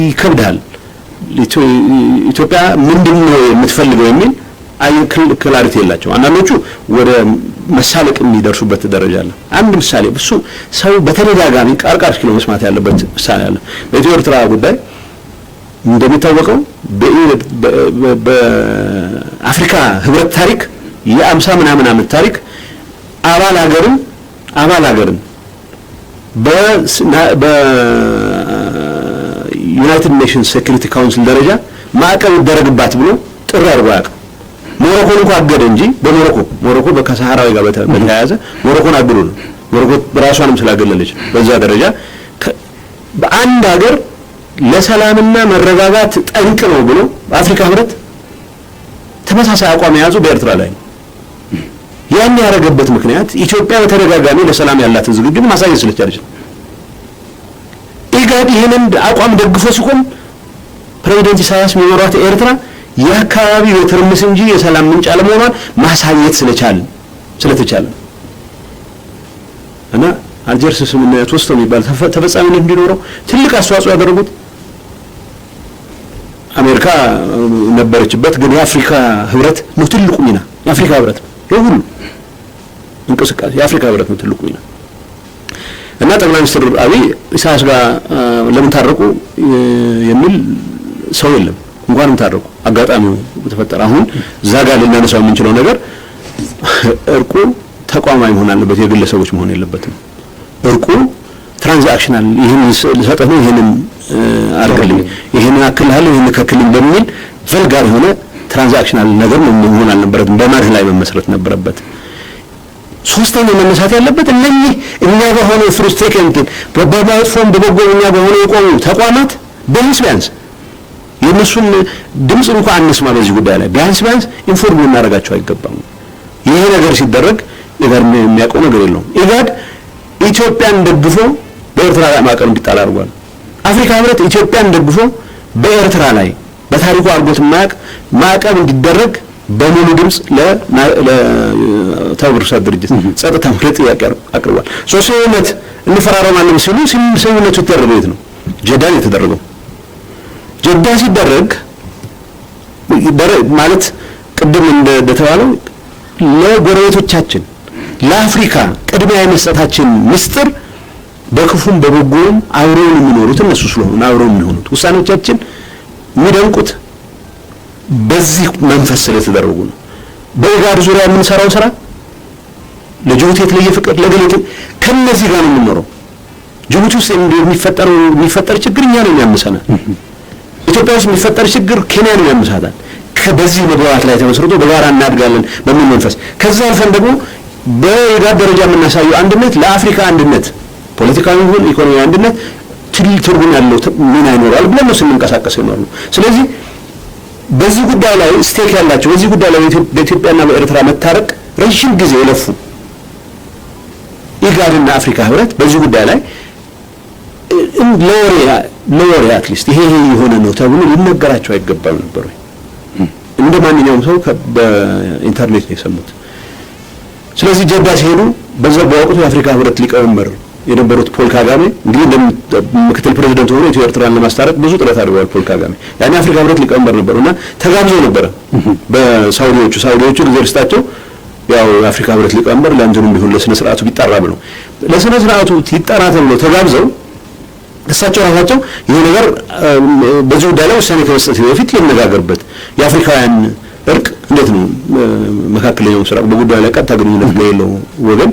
ይከብዳል። ኢትዮጵያ ምንድነው የምትፈልገው የሚል ክላሪቲ የላቸው። አንዳንዶቹ ወደ መሳለቅ የሚደርሱበት ደረጃ አለ። አንድ ምሳሌ እሱ ሰው በተደጋጋሚ ቃርቃር ኪሎ መስማት ያለበት ምሳሌ አለ። በኢትዮ ኤርትራ ጉዳይ እንደሚታወቀው በአፍሪካ ህብረት ታሪክ የ50 ምናምን ዓመት ታሪክ አባል ሀገርን በዩናይትድ ኔሽንስ ሴኩሪቲ ካውንስል ደረጃ ማዕቀብ ይደረግባት ብሎ ጥሪ አድርጎ ያውቃል። ሞሮኮን እንኳን አገደ እንጂ ሞሮኮ ከሰሃራዊ ጋር በተያያዘ ሞሮኮን አግዶ ነው። ሞሮኮ ራሷንም ስላገለለች በዛ ደረጃ በአንድ ሀገር ለሰላምና መረጋጋት ጠንቅ ነው ብሎ በአፍሪካ ህብረት ተመሳሳይ አቋም የያዙ በኤርትራ ላይ ነው። ያን ያደረገበት ምክንያት ኢትዮጵያ በተደጋጋሚ ለሰላም ያላትን ዝግጁነት ማሳየት ስለቻለች ነው። ኢጋድ ይሄንን አቋም ደግፎ ሲቆም ፕሬዝዳንት ኢሳያስ የሚመሯት ኤርትራ የአካባቢው የትርምስ እንጂ የሰላም ምንጭ አለመሆኗን ማሳየት ስለተቻለ እና አልጀርስ ስምምነት ውስጥ የሚባል ተፈጻሚነት እንዲኖረው ትልቅ አስተዋጽኦ ያደረጉት አሜሪካ ነበረችበት። ግን የአፍሪካ ህብረት ነው ትልቁ ሚና። የአፍሪካ ህብረት የሁሉ እንቅስቃሴ የአፍሪካ ህብረት ነው ትልቁ ሚና እና ጠቅላይ ሚኒስትር አብይ ኢሳያስ ጋር ለምን ታረቁ የሚል ሰው የለም። እንኳንም ታረቁ አጋጣሚው ተፈጠረ። አሁን እዛ ጋር ልናነሳው የምንችለው ነገር እርቁ ተቋማዊ መሆን አለበት፣ የግለሰቦች መሆን የለበትም። እርቁ ትራንዛክሽናል ይሄን ልሰጥህ ነው ይሄንን አርገልኝ ይሄንን አክልሃለሁ ይሄን ከክልኝ በሚል ቨልጋር የሆነ ትራንዛክሽናል ነገር መሆን አልነበረም። በማርህ ላይ መመስረት ነበረበት። ሶስተኛው መነሳት ያለበት እነኚህ እኛ በሆነ ፍሩስትሬሽን በባይፎን በበጎኛ በሆነ የቆሙ ተቋማት ቢያንስ የነሱን ድምጽ እንኳን አንስማ በዚህ ጉዳይ ላይ ቢያንስ ኢንፎርም ልናደርጋቸው አይገባም። ይሄ ነገር ሲደረግ ኢጋድ የሚያውቀው ነገር የለውም። ኢጋድ ኢትዮጵያን ደግፎ በኤርትራ ላይ ማዕቀብ እንዲጣል አድርጓል። አፍሪካ ህብረት ኢትዮጵያን ደግፎ በኤርትራ ላይ በታሪኩ አድርጎት ማዕቀብ እንዲደረግ በሙሉ ድምጽ ለተባበሩት ድርጅት ጸጥታ ምክር ጥያቄ አቅርቧል። ሶስት እንፈራረማለን ሲሉ ስምምነቱ የተደረገው የት ነው? ጀዳ የተደረገው። ጀዳ ሲደረግ ማለት ቅድም እንደተባለው ለጎረቤቶቻችን ለአፍሪካ ቅድሚያ የመስጠታችን ምስጢር በክፉም በበጎም አብረውን የሚኖሩት እነሱ ስለሆኑ አብረውን የሚሆኑት ውሳኔዎቻችን የሚደንቁት በዚህ መንፈስ ስለተደረጉ ነው። በኢጋድ ዙሪያ የምንሰራው ስራ ለጅቡቲ የተለየ ፍቅር ለገሌት ከነዚህ ጋር ነው የምንኖረው። ጅቡቲ ውስጥ የሚፈጠር ችግር እኛ ነው የሚያምሰናል። ኢትዮጵያ ውስጥ የሚፈጠር ችግር ኬንያ ነው ያምሳታል። በዚህ መግባባት ላይ ተመስርቶ በጋራ እናድጋለን በሚል መንፈስ ከዛ አልፈን ደግሞ በኢጋድ ደረጃ የምናሳየው አንድነት ለአፍሪካ አንድነት ፖለቲካዊ ይሁን ኢኮኖሚያዊ አንድነት ትርጉም ያለው ምን አይኖራል ብለን ነው ስንንቀሳቀስ ነው። ስለዚህ በዚህ ጉዳይ ላይ ስቴክ ያላቸው በዚህ ጉዳይ ላይ በኢትዮጵያና በኤርትራ መታረቅ ረጅም ጊዜ የለፉ ኢጋድና አፍሪካ ህብረት በዚህ ጉዳይ ላይ ለወሬ አትሊስት ይሄ የሆነ ነው ተብሎ ሊነገራቸው አይገባም ነበር ወይ? እንደ ማንኛውም ሰው በኢንተርኔት ነው የሰሙት። ስለዚህ ጀዳ ሲሄዱ በዛው በወቅቱ የአፍሪካ ህብረት ሊቀመንበር የነበሩት ፖል ካጋሜ እንግዲህ ምክትል ፕሬዝዳንት ሆነው ኤርትራን ለማስታረቅ ብዙ ጥረት አድርገዋል። ፖል ካጋሜ ያኔ አፍሪካ ህብረት ሊቀመንበር ነበሩና ተጋብዘው ነበረ በሳውዲዎቹ ጊዜ ርስታቸው ያው የአፍሪካ ህብረት ሊቀመንበር ለአንጀሩም ቢሆን ለስነ ስርዓቱ ቢጣራ ብለው ለስነ ስርዓቱ ይጣራ ተብሎ ተጋብዘው እሳቸው ራሳቸው ይሄ ነገር በዚህ ጉዳይ ላይ ውሳኔ ከመስጠት በፊት ልንነጋገርበት የአፍሪካውያን እርቅ እንዴት ነው መካከለኛው ምስራቅ በጉዳዩ ላይ ቀጥታ ግንኙነት የሌለው ወገን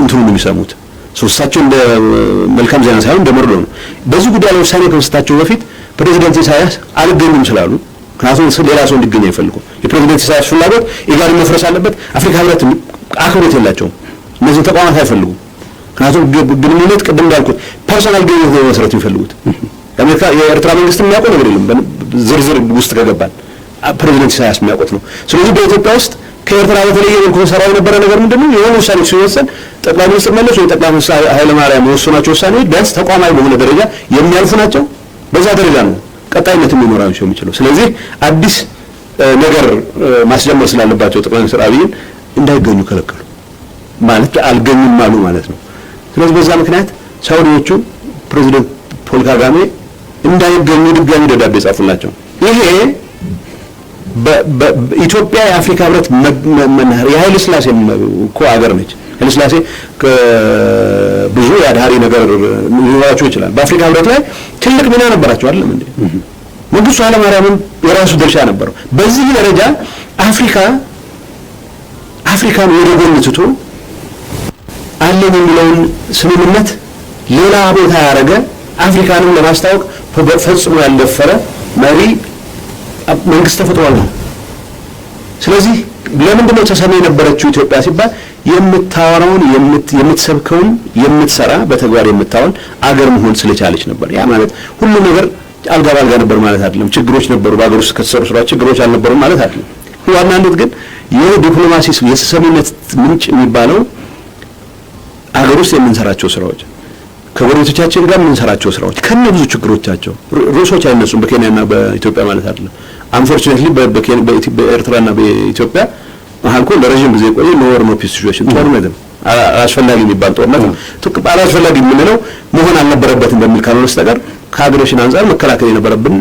እንትኑ ነው የሚሰሙት ሶስታቸው እንደ መልካም ዜና ሳይሆን እንደመርዶ ነው። በዚህ ጉዳይ ላይ ውሳኔ ከመስጠታቸው በፊት ፕሬዝዳንት ኢሳያስ አልገኙም ስላሉ ምክንያቱም ሌላ ሰው እንዲገኝ አይፈልጉም። የፕሬዝዳንት ኢሳያስ ፍላጎት ኢጋድ መፍረስ አለበት። አፍሪካ ህብረት አክብሮት የላቸውም። እነዚህ ተቋማት አይፈልጉም። ምክንያቱም ግንኙነት ቅድም እንዳልኩት ፐርሰናል ግንኙነት ነው መሰረት የሚፈልጉት። አሜሪካ የኤርትራ መንግስት የሚያውቀው ነገር የለም። ዝርዝር ውስጥ ከገባን ፕሬዝዳንት ኢሳያስ የሚያውቁት ነው። ስለዚህ በኢትዮጵያ ውስጥ ከኤርትራ በተለየ መልኩ ሰራው የነበረ ነገር ምንድነው? የሆነ ውሳኔ ሲወሰን ጠቅላይ ሚኒስትር መለስ ወይ ጠቅላይ ሚኒስትር ኃይለ ማርያም የወሰኗቸው ውሳኔዎች ቢያንስ ተቋማዊ በሆነ ደረጃ የሚያልፉ ናቸው። በዛ ደረጃ ነው ቀጣይነት የሚኖራቸው የሚችለው። ስለዚህ አዲስ ነገር ማስጀመር ስላለባቸው ጠቅላይ ሚኒስትር አብይን እንዳይገኙ ከለከሉ ማለት አልገኙም አሉ ማለት ነው። ስለዚህ በዛ ምክንያት ሳውዲዎቹ ፕሬዝዳንት ፖል ካጋሜ እንዳይገኙ ድጋሚ ደብዳቤ ጻፉላቸው። ይሄ በኢትዮጵያ የአፍሪካ ህብረት መናኸር የኃይለ ሥላሴ እኮ ሀገር ነች። ኃይለ ሥላሴ ብዙ ያዳሪ ነገር ሊኖራቸው ይችላል። በአፍሪካ ህብረት ላይ ትልቅ ሚና ነበራቸው አይደለም እንዴ? መንግስቱ ኃይለማርያምም የራሱ ድርሻ ነበረው። በዚህ ደረጃ አፍሪካን ወደ ጎን ትቶ አለን የሚለውን ስምምነት ሌላ ቦታ ያደረገ አፍሪካንን ለማስታወቅ ፈጽሞ ያልደፈረ መሪ መንግስት ተፈጥሯል ነው። ስለዚህ ለምንድን ነው ተሰሚ የነበረችው ኢትዮጵያ ሲባል የምታወራውን የምትሰብከውን የምትሰራ በተግባር የምታወን አገር መሆን ስለቻለች ነበር። ያ ማለት ሁሉ ነገር አልጋ ባልጋ ነበር ማለት አይደለም። ችግሮች ነበሩ። በአገር ውስጥ ከተሰሩ ስራዎች ችግሮች አልነበሩም ማለት አይደለም። ዋናነት ግን የዲፕሎማሲ የሰሚነት ምንጭ የሚባለው አገር ውስጥ የምንሰራቸው ስራዎች ከጎረቤቶቻችን ጋር የምንሰራቸው ስራዎች ከነብዙ ችግሮቻቸው ርዕሶች አይነሱም። በኬንያና በኢትዮጵያ ማለት አይደለም። አንፎርቹኔትሊ በኤርትራና በኢትዮጵያ መሀል እኮ ለረጅም ጊዜ ቆየ ኖር ኖ ፒስ ሲቹዌሽን ጦርነት አስፈላጊ የሚባል ጦርነት አስፈላጊ የምንለው መሆን አልነበረበትም በሚል ካልሆነ በስተቀር ከአግሬሽን አንፃር መከላከል የነበረብን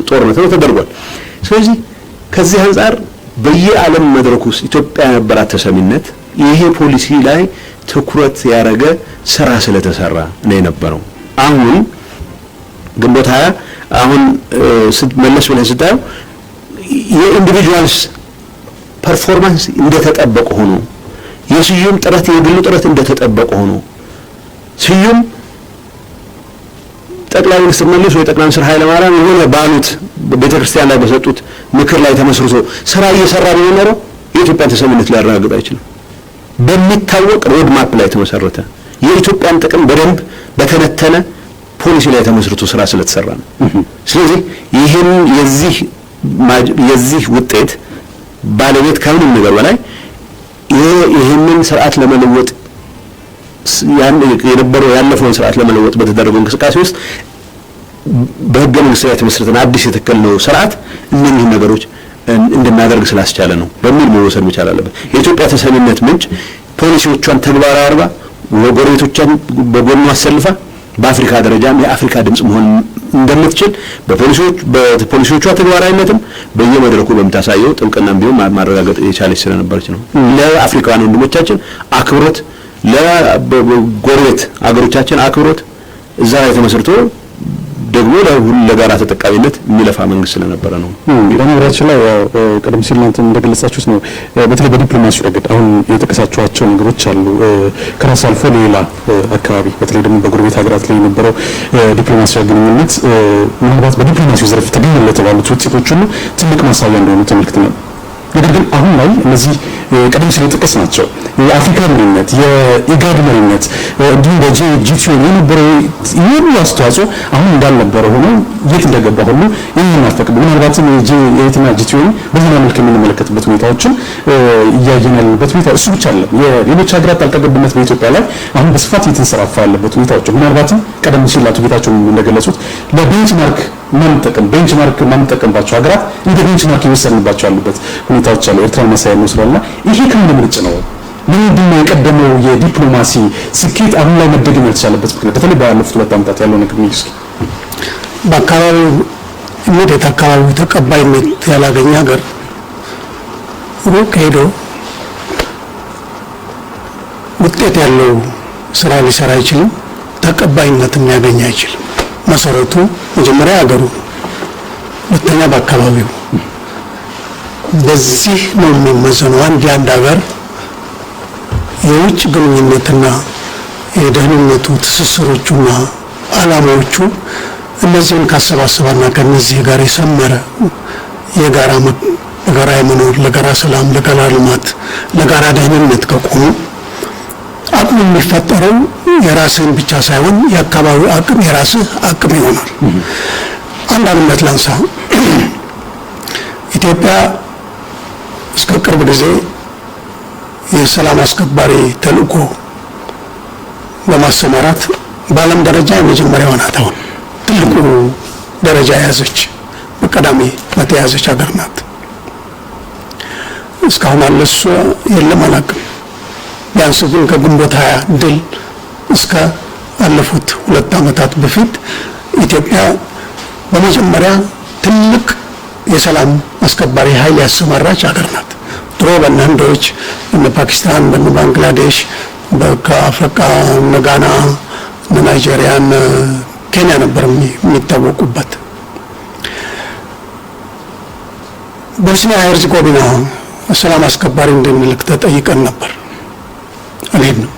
ጦርነት ነው ተደርጓል። ስለዚህ ከዚህ አንፃር በየዓለም መድረክ ውስጥ ኢትዮጵያ የነበራት ተሰሚነት ይሄ ፖሊሲ ላይ ትኩረት ያደረገ ስራ ስለተሰራ ነው የነበረው። አሁን ግንቦት 20 አሁን መለስ ብለን ስታየው የኢንዲቪጁዋልስ ፐርፎርማንስ እንደተጠበቀ ሆኖ የስዩም ጥረት የግሉ ጥረት እንደተጠበቀ ሆኖ ስዩም ጠቅላይ ሚኒስትር መለስ ወይ ጠቅላይ ሚኒስትር ኃይለ ማርያም የሆነ ባሉት ቤተክርስቲያን ላይ በሰጡት ምክር ላይ ተመስርቶ ስራ እየሰራ ቢኖር የኢትዮጵያን ተሰሚነት ሊያረጋግጥ አይችልም። በሚታወቅ ሮድ ማፕ ላይ ተመሰረተ የኢትዮጵያን ጥቅም በደንብ በተነተነ ፖሊሲ ላይ ተመስርቶ ስራ ስለተሰራ ነው። ስለዚህ ይሄን የዚህ ውጤት ባለቤት ከምንም ነገር በላይ ይሄንን ስርዓት ለመለወጥ የነበረው ያለፈውን ስርዓት ለመለወጥ በተደረገው እንቅስቃሴ ውስጥ በህገ መንግስት ላይ ተመስርተን አዲስ የተከልነው ስርዓት እነኚህ ነገሮች እንድናደርግ ስላስቻለ ነው በሚል መወሰድ መቻል አለበት። የኢትዮጵያ ተሰሚነት ምንጭ ፖሊሲዎቿን ተግባራዊ አድርጋ ጎረቤቶቿን በጎኗ አሰልፋ በአፍሪካ ደረጃም የአፍሪካ ድምጽ መሆን እንደምትችል በፖሊሲዎቿ ተግባራዊነትም በየመድረኩ በመታሳየው ጥብቅናም ቢሆን ማረጋገጥ የቻለች ስለነበረች ነው። ለአፍሪካውያን ወንድሞቻችን አክብሮት ለጎረቤት አገሮቻችን አክብሮት እዛ ላይ ተመስርቶ ደግሞ ለጋራ ተጠቃሚነት የሚለፋ መንግስት ስለነበረ ነው። በነገራችን ላይ ቀደም ሲል እናንተ እንደገለጻችሁት ነው በተለይ በዲፕሎማሲ ረገድ አሁን የተከሳቸዋቸው ነገሮች አሉ። ከራስ አልፎ ሌላ አካባቢ በተለይ ደግሞ በጎረቤት ሀገራት ላይ የነበረው ዲፕሎማሲያዊ ግንኙነት ምናልባት በዲፕሎማሲው ዘርፍ ተገኘ ለተባሉት ውጤቶች ሁሉ ትልቅ ማሳያ እንደሆኑ ተመልክተናል። ነገር ግን አሁን ላይ እነዚህ ቀደም ሲል የተጠቀስናቸው የአፍሪካ መሪነት የኢጋድ መሪነት እንዲሁም በጂቲዩ የነበረው ይሄን አስተዋጽኦ አሁን እንዳልነበረ ሆኖ የት እንደገባ ሁሉ የምናፈቅድ ምናልባትም የኢትዮጵያ ጂቲዩ በዚህ መልኩ የምንመለከትበት ሁኔታዎችን እያየናልበት ሁኔታ እሱ ብቻ አይደለም። የሌሎች ሀገራት ጣልቃ ገብነት በኢትዮጵያ ላይ አሁን በስፋት እየተንሰራፋ ያለበት ሁኔታዎች ምናልባትም ቀደም ሲል አቶ ጌታቸው እንደገለጹት ለቤንችማርክ ቤንችማርክ ማንጠቀምባቸው ሀገራት እንደ ቤንችማርክ ይወሰድባቸው ያሉበት ሁኔታዎች አሉ። ኤርትራ ማሳያ ነው ስለላ ይሄ ከምን ምንጭ ነው? ምንድን ነው የቀደመው የዲፕሎማሲ ስኬት አሁን ላይ መደገም ያልቻለበት ምክንያት? በተለይ ባለፉት 2 ዓመታት ያለው ነገር ነው። እስኪ በአካባቢው እንዴት አካባቢው ተቀባይነት ያላገኘ ሀገር ሩቅ ሄዶ ውጤት ያለው ስራ ሊሰራ አይችልም። ተቀባይነት የሚያገኝ አይችልም። መሰረቱ መጀመሪያ ሀገሩ፣ ሁለተኛ በአካባቢው። በዚህ ነው የሚመዘነው አንድ ሀገር የውጭ ግንኙነትና የደህንነቱ ትስስሮቹና ዓላማዎቹ እነዚህን ካሰባሰባና ከነዚህ ጋር የሰመረ የጋራ የመኖር ለጋራ ሰላም፣ ለጋራ ልማት፣ ለጋራ ደህንነት ከቆሙ አቅም የሚፈጠረው የራስን ብቻ ሳይሆን የአካባቢው አቅም የራስህ አቅም ይሆናል። አንድ አብነት ላንሳ። ኢትዮጵያ እስከ ቅርብ ጊዜ የሰላም አስከባሪ ተልእኮ በማሰማራት በዓለም ደረጃ የመጀመሪያዋ ናት። አሁን ትልቁ ደረጃ የያዘች በቀዳሚ የተያዘች ሀገር ናት። እስካሁን አለሱ የለም አላውቅም። ቢያንስ ግን ከግንቦት 20 ድል እስከ አለፉት 2 ዓመታት በፊት ኢትዮጵያ በመጀመሪያ ትልቅ የሰላም አስከባሪ ኃይል ያሰማራች ሀገር ናት። ድሮ በህንዶች፣ በፓኪስታን፣ በባንግላዴሽ፣ በአፍሪካ ጋና፣ ናይጄሪያ፣ ኬንያ ነበር የሚታወቁበት። ቦስኒያ ሄርዜጎቪና ሰላም አስከባሪ እንድንልክ ተጠይቀን ነበር፣ አልሄድንም።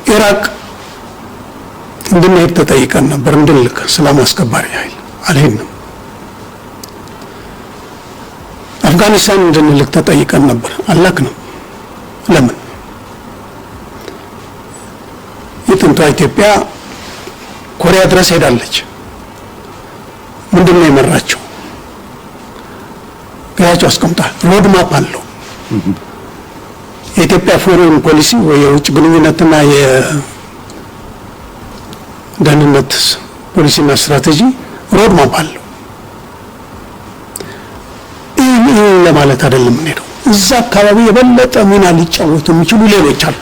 ኢራቅ እንድንሄድ ተጠይቀን ነበር እንድንልክ ሰላም አስከባሪ ኃይል፣ አልሄድንም። አፍጋኒስታን እንድንልክ ተጠይቀን ነበር፣ አላክንም። ለምን? የጥንቷ ኢትዮጵያ ኮሪያ ድረስ ሄዳለች። ምንድነው የመራቸው? ጌታቸው አስቀምጧል። ሮድ ማፕ አለው። የኢትዮጵያ ፎሬን ፖሊሲ ወይ የውጭ ግንኙነትና የደህንነት ፖሊሲና ስትራቴጂ ሮድ ማፕ አለው። ለማለት አይደለም እንሄደው እዛ አካባቢ የበለጠ ሚና ሊጫወቱ የሚችሉ ሌሎች አሉ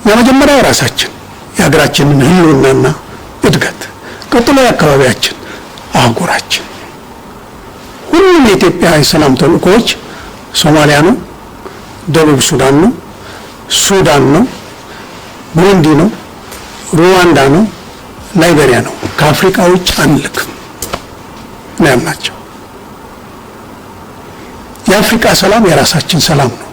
የመጀመሪያው ራሳችን የሀገራችንን ህልውናና እድገት ቀጥሎ የአካባቢያችን አህጉራችን ሁሉም የኢትዮጵያ የሰላም ተልእኮች ሶማሊያ ነው ደቡብ ሱዳን ነው ሱዳን ነው ብሩንዲ ነው ሩዋንዳ ነው ላይቤሪያ ነው ከአፍሪካ ውጭ አንልክም ነው ናቸው የአፍሪካ ሰላም የራሳችን ሰላም ነው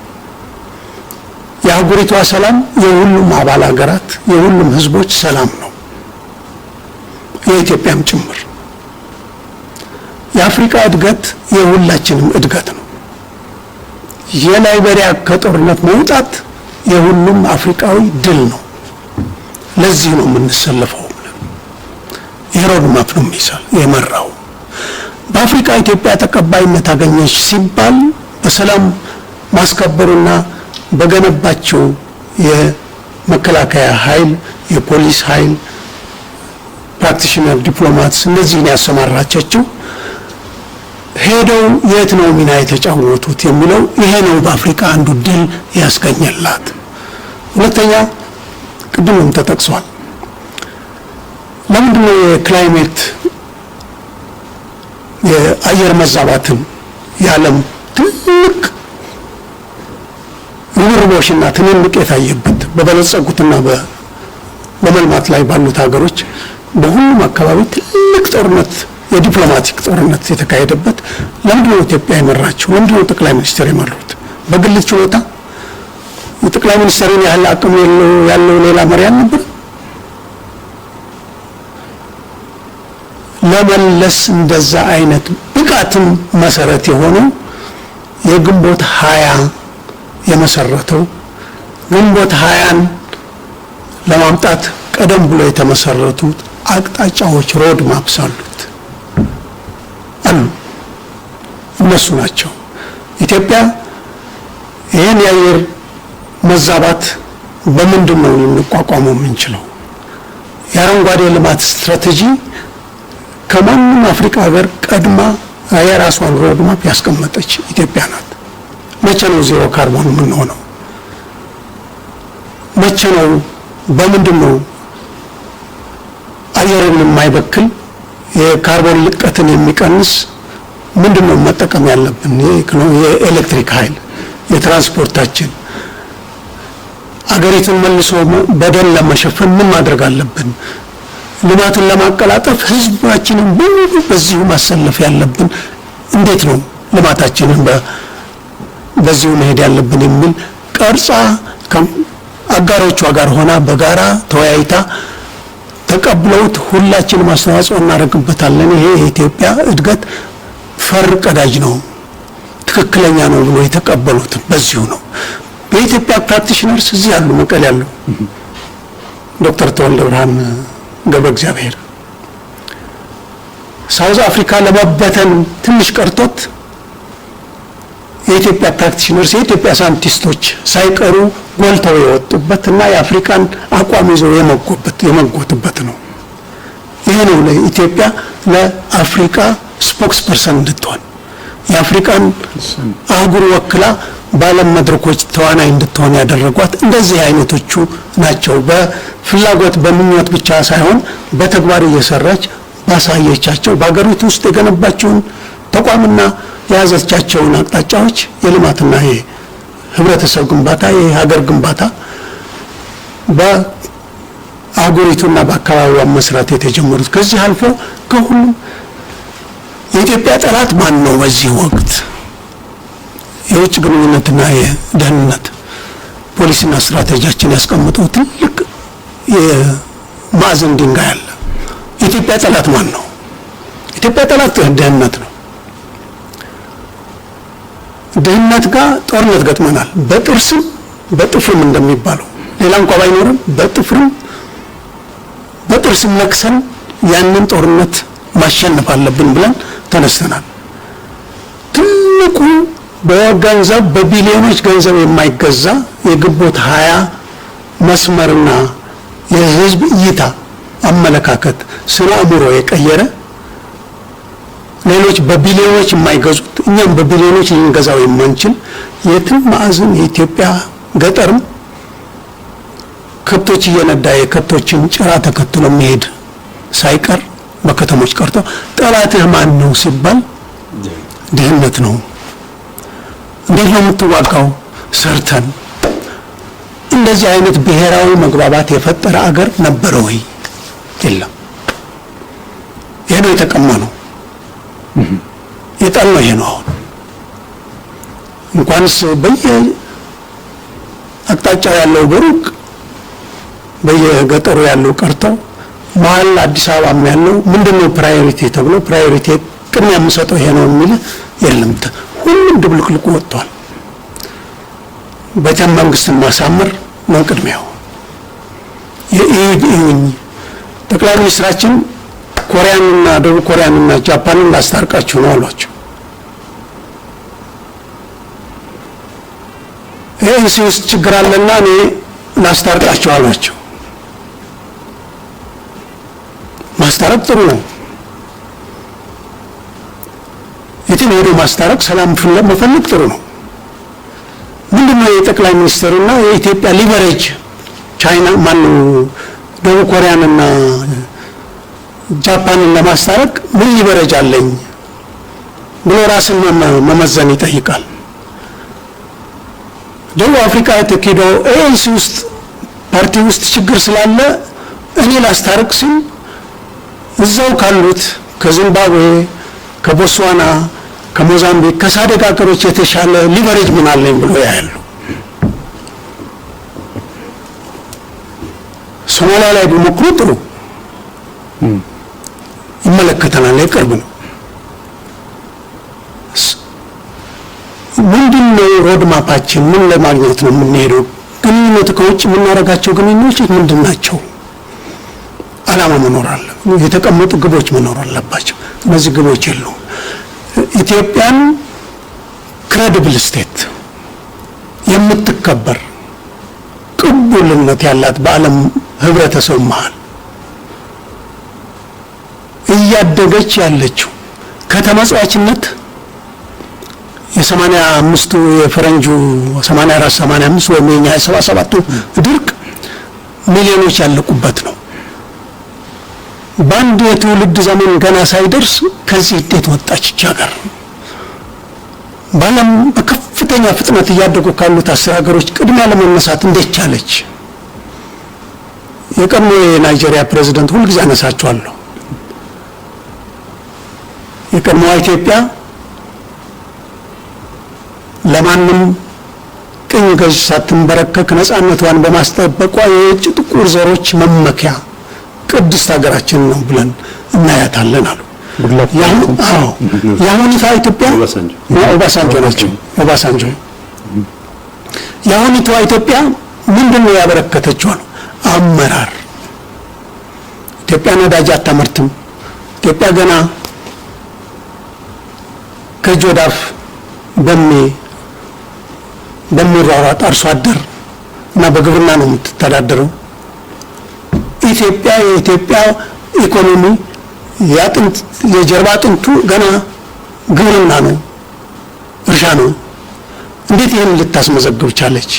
የአህጉሪቷ ሰላም የሁሉም አባል ሀገራት የሁሉም ህዝቦች ሰላም ነው የኢትዮጵያም ጭምር የአፍሪካ እድገት የሁላችንም እድገት ነው የላይቤሪያ ከጦርነት መውጣት የሁሉም አፍሪካዊ ድል ነው ለዚህ ነው የምንሰለፈው የሮድ ማፕ ነው የመራው በአፍሪካ ኢትዮጵያ ተቀባይነት አገኘች ሲባል በሰላም ማስከበሩና በገነባቸው የመከላከያ ኃይል የፖሊስ ኃይል ፕራክቲሽነር ዲፕሎማትስ እነዚህን ያሰማራቻቸው ሄደው የት ነው ሚና የተጫወቱት የሚለው ይሄ ነው በአፍሪካ አንዱ ድል ያስገኘላት ሁለተኛ ቅድምም ተጠቅሷል ለምንድን ነው የክላይሜት የአየር መዛባትን የዓለም ትልቅ ርብርቦሽና ትንንቅ የታየበት በበለጸጉትና በመልማት ላይ ባሉት ሀገሮች በሁሉም አካባቢ ትልቅ ጦርነት የዲፕሎማቲክ ጦርነት የተካሄደበት ለምንድን ነው ኢትዮጵያ የመራችው ለምንድን ነው ጠቅላይ ሚኒስትር የመሩት በግል ችሎታ የጠቅላይ ሚኒስትሩን ያህል አቅም ያለው ሌላ መሪ አልነበር ለመለስ እንደዛ አይነት ብቃትም መሰረት የሆነው የግንቦት 20 የመሰረተው ግንቦት 20ን ለማምጣት ቀደም ብሎ የተመሰረቱት አቅጣጫዎች ሮድ ማፕስ አሉት አሉ እነሱ ናቸው ኢትዮጵያ ይሄን የአየር መዛባት በምንድን ነው ልንቋቋመው የምንችለው የአረንጓዴ ልማት ስትራቴጂ ከማንም አፍሪካ ሀገር ቀድማ የራሷን ሮድ ማፕ ያስቀመጠች ኢትዮጵያ ናት መቼ ነው ዜሮ ካርቦን የምንሆነው መቼ ነው በምንድን ነው አየርን የማይበክል የካርቦን ልቀትን የሚቀንስ ምንድነው መጠቀም ያለብን የኤሌክትሪክ ኃይል የትራንስፖርታችን አገሪቱን መልሶ በደን ለመሸፈን ምን ማድረግ አለብን ልማቱን ለማቀላጠፍ ህዝባችንን በዚሁ ማሰለፍ ያለብን እንዴት ነው ልማታችንን በዚሁ መሄድ ያለብን የሚል ቀርጻ አጋሮቿ ጋር ሆና በጋራ ተወያይታ ተቀብለውት ሁላችንም አስተዋጽኦ እናደርግበታለን ይሄ የኢትዮጵያ እድገት ፈር ቀዳጅ ነው ትክክለኛ ነው ብሎ የተቀበሉት በዚሁ ነው በኢትዮጵያ ፕራክቲሽነርስ እዚህ ያሉ መቀሌ ያሉ ዶክተር ተወልደ ብርሃን ገብረ እግዚአብሔር ሳውዝ አፍሪካ ለመበተን ትንሽ ቀርቶት የኢትዮጵያ ፕራክቲሽነርስ የኢትዮጵያ ሳይንቲስቶች ሳይቀሩ ጎልተው የወጡበትና የአፍሪካን አቋም ይዘው የመጎቱበት ነው ይሄ ነው ለኢትዮጵያ ለአፍሪካ ስፖክስ ፐርሰን እንድትሆን የአፍሪካን አህጉር ወክላ ባለም መድረኮች ተዋናይ እንድትሆን ያደረጓት እንደዚህ አይነቶቹ ናቸው በፍላጎት በምኞት ብቻ ሳይሆን በተግባር እየሰራች ባሳየቻቸው በአገሪቱ ውስጥ የገነባቸውን ተቋምና የያዘቻቸውን አቅጣጫዎች የልማትና የህብረተሰብ ግንባታ የሀገር ግንባታ በአገሪቱና በአካባቢው መስራት የተጀመሩት ከዚህ አልፎ ከሁሉም የኢትዮጵያ ጠላት ማን ነው በዚህ ወቅት የውጭ ግንኙነትና የደህንነት ፖሊሲና ስትራቴጂያችን ያስቀምጠው ትልቅ የማዕዘን ድንጋይ አለ የኢትዮጵያ ጠላት ማን ነው ኢትዮጵያ ጠላት ደህንነት ነው ደህንነት ጋር ጦርነት ገጥመናል በጥርስም በጥፍርም እንደሚባለው ሌላ እንኳን ባይኖርም በጥርስም ነክሰን ያንን ጦርነት ማሸነፍ አለብን ብለን ተነስተናል ትልቁ በገንዘብ በቢሊዮኖች ገንዘብ የማይገዛ የግንቦት 20 መስመርና የህዝብ እይታ አመለካከት ስነ አእምሮ የቀየረ ሌሎች በቢሊዮኖች የማይገዙት እኛም በቢሊዮኖች ልንገዛው የማንችል የትም ማዕዘን የኢትዮጵያ ገጠርም ከብቶች እየነዳ የከብቶችን ጭራ ተከትሎ መሄድ ሳይቀር በከተሞች ቀርቶ ጠላትህ ማን ነው ሲባል ድህነት ነው። እንዴት ነው የምትዋጋው? ሰርተን። እንደዚህ አይነት ብሔራዊ መግባባት የፈጠረ አገር ነበረ ወይ? የለም። ይሄ ነው የተቀማ ነው የጠላው ይሄ ነው። አሁን እንኳንስ አቅጣጫው ያለው በሩቅ በየገጠሩ ያለው ቀርተው መሀል አዲስ አበባም ያለው ምንድነው ፕራዮሪቲ ተብሎ ፕራዮሪቲ ቅድሚያ የምሰጠው ይሄ ነው የሚል የለም። ሁሉም ድብልቅልቁ ወጥቷል። ቤተ መንግስትን ማሳመር ነው ቅድሚያው። ይሁን ጠቅላይ ሚኒስትራችን ኮሪያንና ደቡብ ኮሪያንና ጃፓንን ላስታርቃችሁ ነው አሏቸው። ይሄ ውስጥ ችግር አለና እኔ ላስታርቃችሁ አሏቸው። ማስታረቅ ጥሩ ነው። የትም ሄዶ ማስታረቅ ሰላም መፈለግ ጥሩ ነው። ምንድነው የጠቅላይ ሚኒስትሩና የኢትዮጵያ ሊቨሬጅ ቻይና ማነው ደቡብ ኮሪያንና ጃፓንን ለማስታረቅ ምን ሊቨሬጅ አለኝ ብሎ ራስን መመዘን ይጠይቃል። ደቡብ አፍሪካ ተኪዶ ኤንሲ ውስጥ ፓርቲ ውስጥ ችግር ስላለ እኔ ላስታርቅ ሲል እዛው ካሉት ከዚምባብዌ ከቦትስዋና ከሞዛምቢክ ከሳደግ ሀገሮች የተሻለ ሊቨሬጅ ምን አለኝ ብሎ ያያሉ። ሶማሊያ ላይ ቢሞክሩ ጥሩ ይመለከተናል፣ የቅርብ ነው። ምንድነው ሮድ ማፓችን? ምን ለማግኘት ነው የምንሄደው? ግንኙነት ከውጭ የምናደርጋቸው ግንኙነቶች ምንድን ናቸው? ዓላማ መኖር አለ፣ የተቀመጡ ግቦች መኖር አለባቸው። እነዚህ ግቦች የሉም። ኢትዮጵያን ክሬዲብል ስቴት የምትከበር ቅቡልነት ያላት በዓለም ህብረተሰብ መሃል እያደገች ያለችው ከተመጽዋችነት የ85ቱ የፈረንጁ 84 85 ወይም የኛ 77ቱ ድርቅ ሚሊዮኖች ያለቁበት ነው። በአንድ የትውልድ ዘመን ገና ሳይደርስ ከዚህ እንዴት ወጣች ሀገር? በዓለም በከፍተኛ ፍጥነት እያደጉ ካሉት 10 ሀገሮች ቅድሚያ ለመነሳት እንዴት ቻለች? የቀድሞ የናይጄሪያ ፕሬዝዳንት ሁልጊዜ አነሳቸዋለሁ። የቀድሞዋ ኢትዮጵያ ለማንም ቅኝ ገዥ ሳትንበረከክ ነፃነቷን በማስጠበቋ የውጭ ጥቁር ዘሮች መመኪያ ቅድስት ሀገራችን ነው ብለን እናያታለን አሉ። የአሁኒቷ ኢትዮጵያ ኦባሳንጆ ናቸው። ኦባሳንጆ የአሁኒቷ ኢትዮጵያ ምንድነው ያበረከተችው? ነው አመራር። ኢትዮጵያ ነዳጅ አታመርትም። ኢትዮጵያ ገና ከእጅ ወደ አፍ በሚሯሯጥ አርሶ አደር እና በግብርና ነው የምትተዳደረው። የኢትዮጵያ ኢኮኖሚ የጀርባ አጥንቱ ገና ግብርና ነው፣ እርሻ ነው። እንዴት ይህን ልታስመዘግብ ቻለች?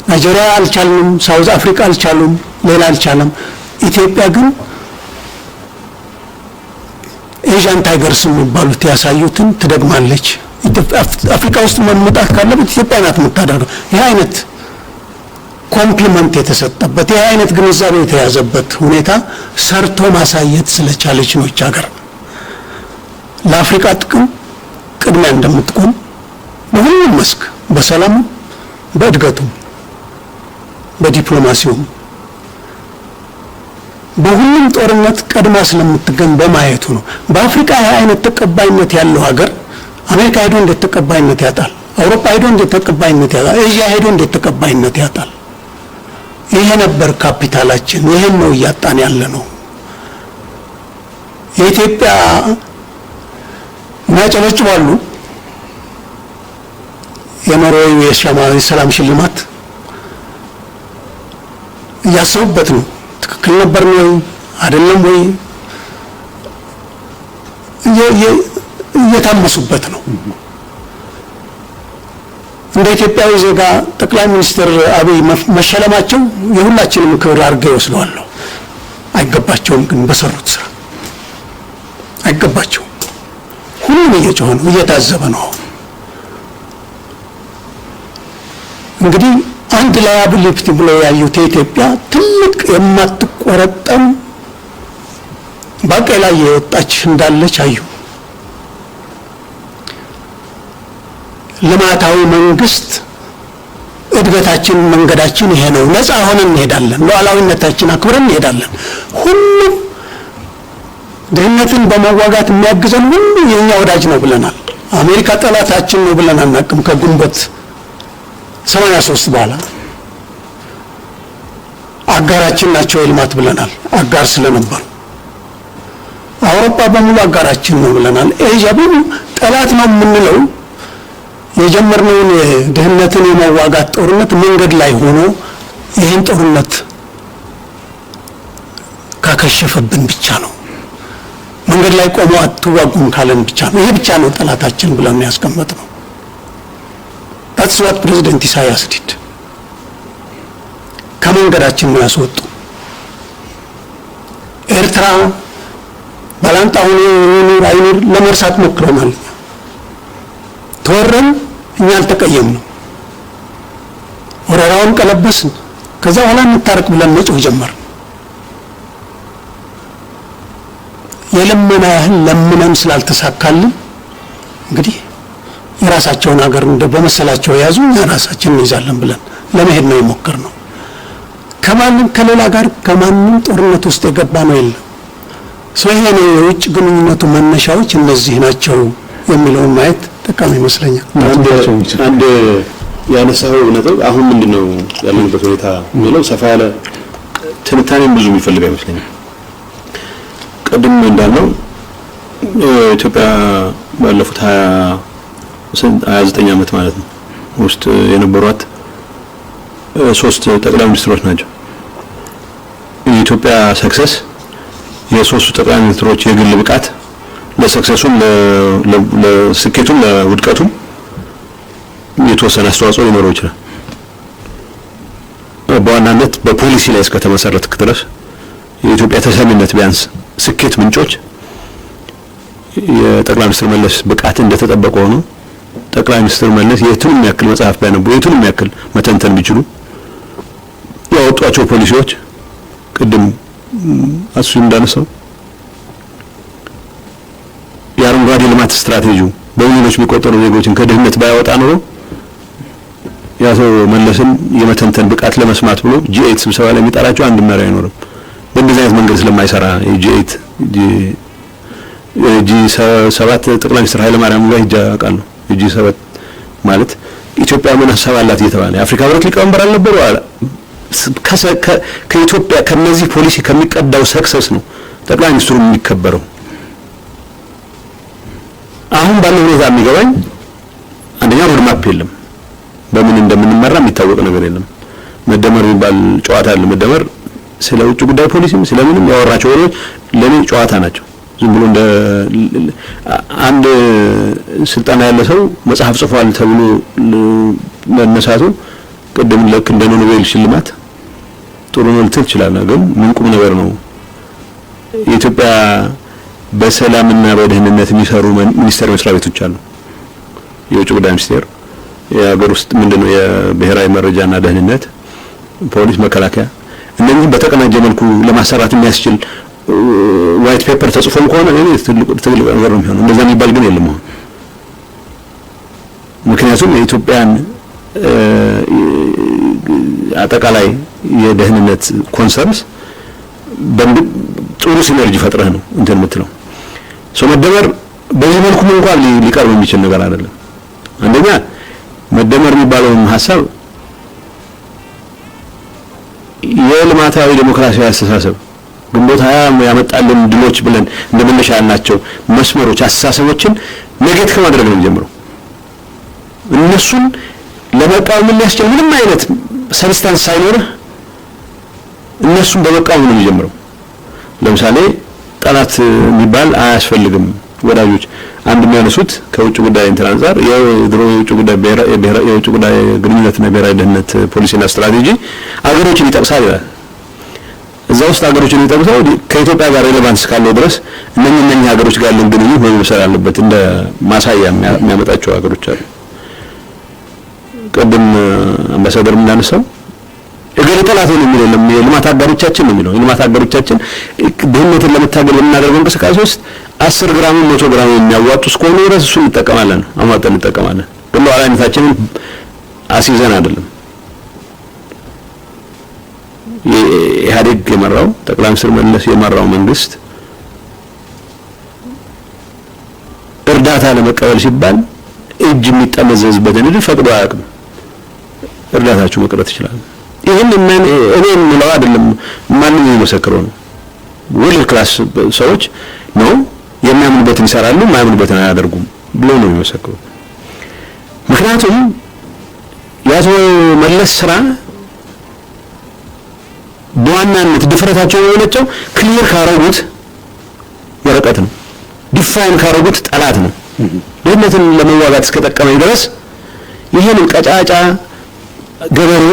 ናይጄሪያ አልቻልንም፣ ሳውዝ አፍሪካ አልቻሉም፣ ሌላ አልቻለም። ኢትዮጵያ ግን ኤዥያን ታይገርስ የሚባሉት ያሳዩትን ትደግማለች። አፍሪካ ውስጥ መምጣት ካለበት ኢትዮጵያ ናት የምታደርገው። ይህ አይነት ኮምፕሊመንት የተሰጠበት ይህ አይነት ግንዛቤ የተያዘበት ሁኔታ ሰርቶ ማሳየት ስለቻለች ነው ሀገር ለአፍሪካ ጥቅም ቅድሚያ እንደምትቆም በሁሉም መስክ በሰላም በእድገቱም በዲፕሎማሲውም በሁሉም ጦርነት ቀድማ ስለምትገኝ በማየቱ ነው። በአፍሪካ ይህ አይነት ተቀባይነት ያለው ሀገር አሜሪካ ሄዶ እንዴት ተቀባይነት ያጣል? አውሮፓ ሄዶ እንዴት ተቀባይነት ያጣል? ኤዥያ ሄዶ እንዴት ተቀባይነት ያጣል? ይሄ ነበር ካፒታላችን። ይሄን ነው እያጣን ያለ ነው። የኢትዮጵያ ማጨበጭባሉ የኖርዌይ የሰላም ሽልማት እያሰቡበት ነው። ትክክል ነበር ነው አይደለም ወይ? እየታመሱበት ነው። እንደ ኢትዮጵያዊ ዜጋ ጠቅላይ ሚኒስትር አብይ መሸለማቸው የሁላችንም ክብር አድርገው ይወስደዋል። አይገባቸውም፣ ግን በሰሩት ስራ አይገባቸውም። ሁሉም እየጮኸ ነው፣ እየታዘበ ነው። እንግዲህ አንድ ላያቢሊቲ ብሎ ያዩት የኢትዮጵያ ትልቅ የማትቆረጠም ባቄላ የወጣች እንዳለች አዩ። ልማታዊ መንግስት እድገታችን መንገዳችን ይሄ ነው። ነፃ ሆነን እንሄዳለን፣ ሉዓላዊነታችን አክብረን እንሄዳለን። ሁሉም ድህነትን በመዋጋት የሚያግዘን ሁሉ የኛ ወዳጅ ነው ብለናል። አሜሪካ ጠላታችን ነው ብለን አናውቅም። ከግንቦት 83 በኋላ አጋራችን ናቸው የልማት ብለናል፣ አጋር ስለነበሩ። አውሮፓ በሙሉ አጋራችን ነው ብለናል። ኤዥያ በሙሉ ጠላት ነው የምንለው የጀመርነውን ድህነትን የመዋጋት ጦርነት መንገድ ላይ ሆኖ ይህን ጦርነት ካከሸፈብን ብቻ ነው። መንገድ ላይ ቆሞ አትዋጉም ካለን ብቻ ነው። ይሄ ብቻ ነው ጠላታችን ብለን ያስቀመጥነው። that's what president ኢሳያስ did። ከመንገዳችን ነው ያስወጡ። ኤርትራ ባላንጣውን ኑር አይኑር ለመርሳት ሞክረናል። ተወረን እኛ አልተቀየምንም። ወረራውን ቀለበስን። ከዛ በኋላ እንታረቅ ብለን መጮህ ጀመርን። የለመና ያህል ለምነን ስላልተሳካልን እንግዲህ የራሳቸውን ሀገር እንደ በመሰላቸው ያዙ፣ እኛ ራሳችንን እንይዛለን ብለን ለመሄድ ነው የሞከርነው። ከማንም ከሌላ ጋር ከማንም ጦርነት ውስጥ የገባ ነው የለም። ይሄ ነው የውጭ ግንኙነቱ መነሻዎች እነዚህ ናቸው የሚለውን ማየት ጠቃሚ ይመስለኛል። አንድ ያነሳው ነጥብ አሁን ምንድነው ያለንበት ሁኔታ የሚለው ሰፋ ያለ ትንታኔም ብዙ የሚፈልግ አይመስለኝም። ቀደም እንዳልነው ኢትዮጵያ ባለፉት 29 ዓመት ማለት ነው ውስጥ የነበሯት 3 ጠቅላይ ሚኒስትሮች ናቸው። የኢትዮጵያ ሰክሰስ የሶስቱ ጠቅላይ ሚኒስትሮች የግል ብቃት ለሰክሰሱም ለስኬቱም ለውድቀቱም የተወሰነ አስተዋጽኦ ሊኖረው ይችላል። በዋናነት በፖሊሲ ላይ እስከተመሰረተ ድረስ የኢትዮጵያ ተሰሚነት ቢያንስ ስኬት ምንጮች የጠቅላይ ሚኒስትር መለስ ብቃት እንደተጠበቀ ሆኖ ጠቅላይ ሚኒስትር መለስ የቱንም ያክል መጽሐፍ ቢያነቡ የቱንም ያክል መተንተን ቢችሉ ያወጧቸው ፖሊሲዎች ቅድም አሱ እንዳነሳው የአረንጓዴ ልማት ስትራቴጂው በሚሊዮኖች የሚቆጠሩ ዜጎችን ከድህነት ባያወጣ ኖሮ ያ ሰው መለስን የመተንተን ብቃት ለመስማት ብሎ G8 ስብሰባ ላይ የሚጠራቸው አንድ መሪ አይኖርም። በእንደዚህ አይነት መንገድ ስለማይሰራ G8 G7 ጠቅላይ ሚኒስትር ኃይለ ማርያም ጋር ሂጅ አውቃለሁ። G7 ማለት ኢትዮጵያ ምን ሀሳብ አላት እየተባለ የአፍሪካ ህብረት ሊቀመንበር አልነበሩ ከኢትዮጵያ ከነዚህ ፖሊሲ ከሚቀዳው ሰክሰስ ነው ጠቅላይ ሚኒስትሩ የሚከበረው። አሁን ባለው ሁኔታ የሚገባኝ አንደኛ ሮድማፕ የለም፣ በምን እንደምንመራ የሚታወቅ ነገር የለም። መደመር የሚባል ጨዋታ አለ። መደመር ስለ ውጭ ጉዳይ ፖሊሲም ስለምንም ያወራቸው ወሬዎች ለኔ ጨዋታ ናቸው። ዝም ብሎ እንደ አንድ ስልጣን ያለ ሰው መጽሐፍ ጽፏል ተብሎ መነሳቱ ቅድም ለክ እንደ ኖቤል ሽልማት ጥሩ ነው ልትል ይችላል። ግን ምን ቁም ነገር ነው? የኢትዮጵያ በሰላምና በደህንነት የሚሰሩ ሚኒስቴር መስሪያ ቤቶች አሉ። የውጭ ጉዳይ ሚኒስቴር፣ የሀገር ውስጥ ምንድነው የብሔራዊ መረጃና ደህንነት፣ ፖሊስ፣ መከላከያ። እነዚህ በተቀናጀ መልኩ ለማሰራት የሚያስችል ዋይት ፔፐር ተጽፎም ከሆነ ትልቅ ነገር ነው የሚሆነው። እንደዛ የሚባል ግን የለም አሁን። ምክንያቱም የኢትዮጵያን አጠቃላይ የደህንነት ኮንሰርንስ ጥሩ ሲነርጂ ፈጥረህ ነው እንትን የምትለው። መደመር በዚህ መልኩ እንኳን ሊቀርብ የሚችል ነገር አይደለም። አንደኛ መደመር የሚባለውን ሐሳብ የልማታዊ ዲሞክራሲያዊ አስተሳሰብ ግንቦት 20 ያመጣልን ድሎች ብለን እንደመነሻ ያልናቸው መስመሮች አስተሳሰቦችን ኔጌት ከማድረግ ነው የሚጀምረው። እነሱን ለመቃወም የሚያስችል ምንም አይነት ሰብስታንስ ሳይኖርህ እነሱን በመቃወም ነው የሚጀምረው። ለምሳሌ ጠላት የሚባል አያስፈልግም፣ ወዳጆች አንድ የሚያነሱት ከውጭ ጉዳይ እንትን አንፃር የድሮ የውጭ ጉዳይ ግንኙነትና ብሔራዊ ደህንነት ፖሊሲና ስትራቴጂ አገሮችን ይጠቅሳል ይላል። እዛ ውስጥ አገሮችን ይጠቅሳል ከኢትዮጵያ ጋር ሬሌቫንስ ካለው ድረስ እነኛ ሀገሮች ጋር ያለን ግንኙነት መመሰል አለበት እንደ ማሳያ የሚያመጣቸው ሀገሮች አሉ። ቀደም አምባሳደር እንዳነሳው እገሌ ጠላት ነው የሚለው የልማት አጋሮቻችን ነው የሚለው የልማት አጋሮቻችን ድህነትን ለመታገል የምናደርገው እንቅስቃሴ ውስጥ 10 ግራም 100 ግራም የሚያዋጡ እስከሆነ ድረስ እሱን እንጠቀማለን አሟጠን እንጠቀማለን። ግን ሉዓላዊነታችንን አስይዘን አይደለም። ኢህአዴግ የመራው ጠቅላይ ሚኒስትር መለስ የመራው መንግስት እርዳታ ለመቀበል ሲባል እጅ የሚጠመዘዝበትን እድል ፈቅዶ አያውቅም። እርዳታችሁ መቅረት ይችላል። ይሄን እኔ ምለው አይደለም ማንንም የሚመሰክረው ነው። ወርልድ ክላስ ሰዎች ነው የሚያምኑበትን ይሰራሉ የማያምኑበትን አያደርጉም ብሎ ነው የሚመሰክረው። ምክንያቱም ያቶ መለስ ስራ በዋናነት ድፍረታቸው የሆነቸው ክሊር ካረጉት ወረቀት ነው ዲፋይን ካረጉት ጠላት ነው። ድህነትን ለመዋጋት እስከጠቀመኝ ድረስ ይሄን ቀጫጫ ገበሬ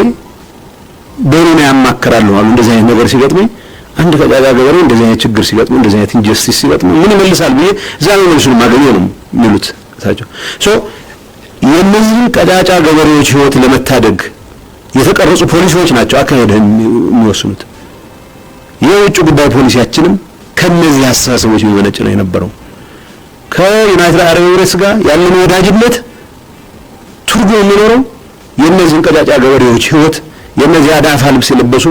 በሩን ያማከራሉ አሉ። እንደዚህ አይነት ነገር ሲገጥመኝ አንድ ቀጫጫ ገበሬ እንደዚህ አይነት ችግር ሲገጥመው እንደዚህ አይነት ኢንጀስቲስ ሲገጥመው ምን ይመልሳል ብዬ ዛሬ መልሱን ማገኘው ነው የሚሉት ታቸው የነዚህ ቀጫጫ ገበሬዎች ህይወት ለመታደግ የተቀረጹ ፖሊሲዎች ናቸው አካሄድን የሚወስኑት። የውጭ ጉዳይ ፖሊሲያችንም ከነዚህ አስተሳሰቦች የሚመነጭ ነው የነበረው። ከዩናይትድ አረብ ኤሚሬትስ ጋር ያለን ወዳጅነት ትርጉም የሚኖረው የነዚህ ቀጫጫ ገበሬዎች ህይወት የነዚህ አዳፋ ልብስ የለበሱ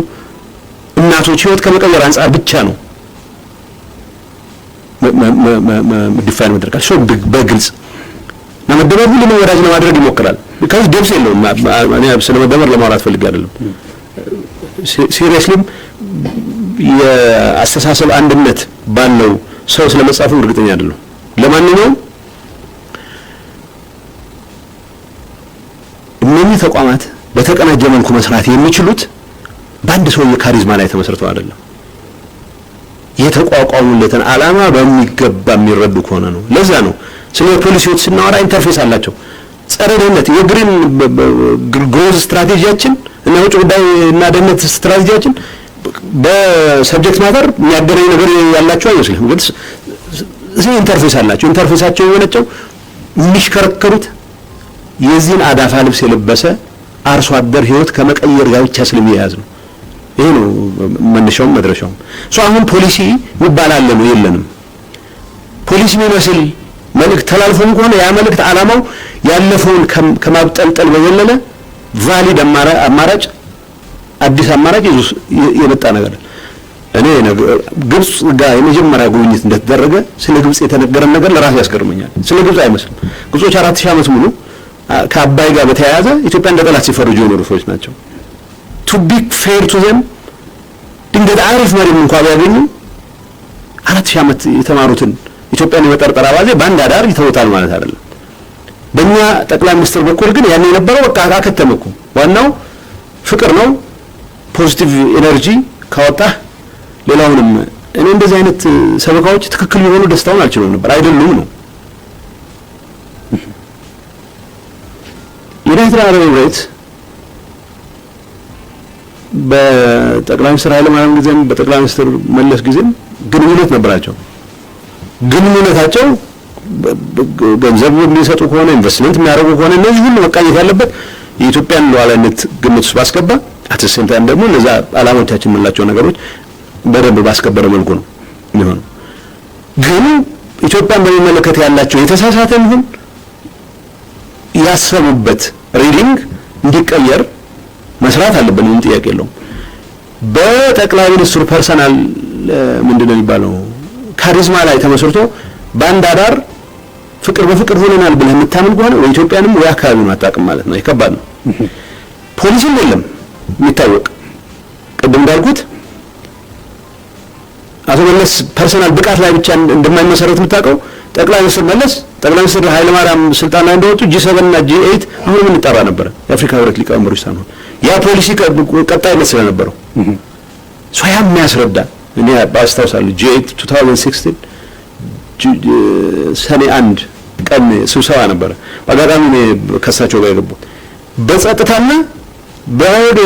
እናቶች ህይወት ከመቀየር አንፃር ብቻ ነው ዲፋይን መደረጋል። በግልጽ መደመር ሁሉ ወዳጅ ለማድረግ ይሞክራል። ከዚህ ደብስ የለውም። እኔ ስለመደመር ለማውራት ፈልጌ አይደለም። ሲሪየስሊ የአስተሳሰብ አንድነት ባለው ሰው ስለመጻፉ እርግጠኛ አይደለም። ለማንኛውም እነዚህ ተቋማት በተቀናጀ መልኩ መስራት የሚችሉት በአንድ ሰው የካሪዝማ ላይ ተመስርተው አይደለም። የተቋቋሙለትን ዓላማ በሚገባ የሚረዱ ከሆነ ነው። ለዛ ነው ስለ ፖሊሲዎች ስናወራ ኢንተርፌስ አላቸው። ጸረ ድህነት የግሪን ግሮዝ ስትራቴጂያችን እና የውጭ ጉዳይ እና ደህንነት ስትራቴጂያችን በሰብጀክት ማተር የሚያገናኝ ነገር ያላቸው አይመስልም። ግን እዚህ ኢንተርፌስ አላቸው። ኢንተርፌሳቸው የሆነቸው የሚሽከረከሩት የዚህን አዳፋ ልብስ የለበሰ አርሶ አደር ህይወት ከመቀየር ጋር ብቻ ስለሚያያዝ ነው። ይሄ ነው መነሻውም መድረሻውም። አሁን ፖሊሲ ይባላል ነው የለንም። ፖሊሲ የሚመስል መልእክት ተላልፎም ከሆነ ያ መልእክት ዓላማው ያለፈውን ከማብጠልጠል በዘለለ ቫሊድ አማራጭ አዲስ አማራጭ የመጣ ነገር እኔ ግብጽ ጋር የመጀመሪያ ጉብኝት እንደተደረገ ስለ ግብጽ የተነገረን ነገር ለራሴ ያስገርመኛል። ስለ ግብጽ አይመስልም። ግብጾች 4000 ዓመት ሙሉ ከአባይ ጋር በተያያዘ ኢትዮጵያ እንደ ጠላት ሲፈርጁ የኖሩ ሰዎች ናቸው። ቱ ቢ ፌር ቱ ዘም ድንገት አሪፍ መሪም እንኳን ቢያገኙ 4000 ዓመት የተማሩትን ኢትዮጵያን የመጠርጠር አባዜ በአንድ አዳር ይተውታል ማለት አይደለም። በእኛ ጠቅላይ ሚኒስትር በኩል ግን ያን የነበረው በቃ አከተመኩ። ዋናው ፍቅር ነው። ፖዚቲቭ ኤነርጂ ካወጣህ ሌላውንም እኔ እንደዚህ አይነት ሰበካዎች ትክክል የሆኑ ደስታውን አልችልም ነበር አይደሉም ነው። ዩናይትድ አረብ ኤሚሬትስ በጠቅላይ ሚኒስትር ኃይለ ማርያም ጊዜም በጠቅላይ ሚኒስትር መለስ ጊዜም ግንኙነት ነበራቸው። ግንኙነታቸው ገንዘብ የሚሰጡ ከሆነ ኢንቨስትመንት የሚያደርጉ ከሆነ እነዚህ ሁሉ መቃኘት ያለበት የኢትዮጵያን ሉዓላዊነት ግምት ውስጥ ባስገባ አትሰምታ ደግሞ ለዛ ዓላማዎቻችን የምንላቸው ነገሮች በደንብ ባስከበረ መልኩ ነው የሚሆነው። ግን ኢትዮጵያን በሚመለከት ያላቸው የተሳሳተም ይሁን ያሰቡበት ሪዲንግ እንዲቀየር መስራት አለብን። ምን ጥያቄ የለውም። በጠቅላይ ሚኒስትሩ ፐርሰናል ምንድነው የሚባለው ካሪዝማ ላይ ተመስርቶ ባንድ አዳር ፍቅር በፍቅር ሆነናል ብለህ የምታምን ከሆነ ወይ ኢትዮጵያንም ወይ አካባቢውን አታውቅም ማለት ነው። ይከባድ ነው። ፖሊሲም የለም የሚታወቅ ቅድም እንዳልኩት አቶ መለስ ፐርሰናል ብቃት ላይ ብቻ እንደማይመሰረት የምታውቀው ጠቅላይ ሚኒስትር መለስ ጠቅላይ ሚኒስትር ኃይለ ማርያም ስልጣን ላይ እንደወጡ G7 እና G8 አሁን ምን ይጠራ ነበር የአፍሪካ ህብረት ሊቀመንበሮች ሳይሆን ያ ፖሊሲ ቀጣይነት ስለነበረው ሶያም የሚያስረዳ እኔ ባስታውሳለሁ G8 2016 ሰኔ 1 ቀን ስብሰባ ነበር በአጋጣሚ ከሳቸው ጋር የገቡት በጸጥታና በአውድ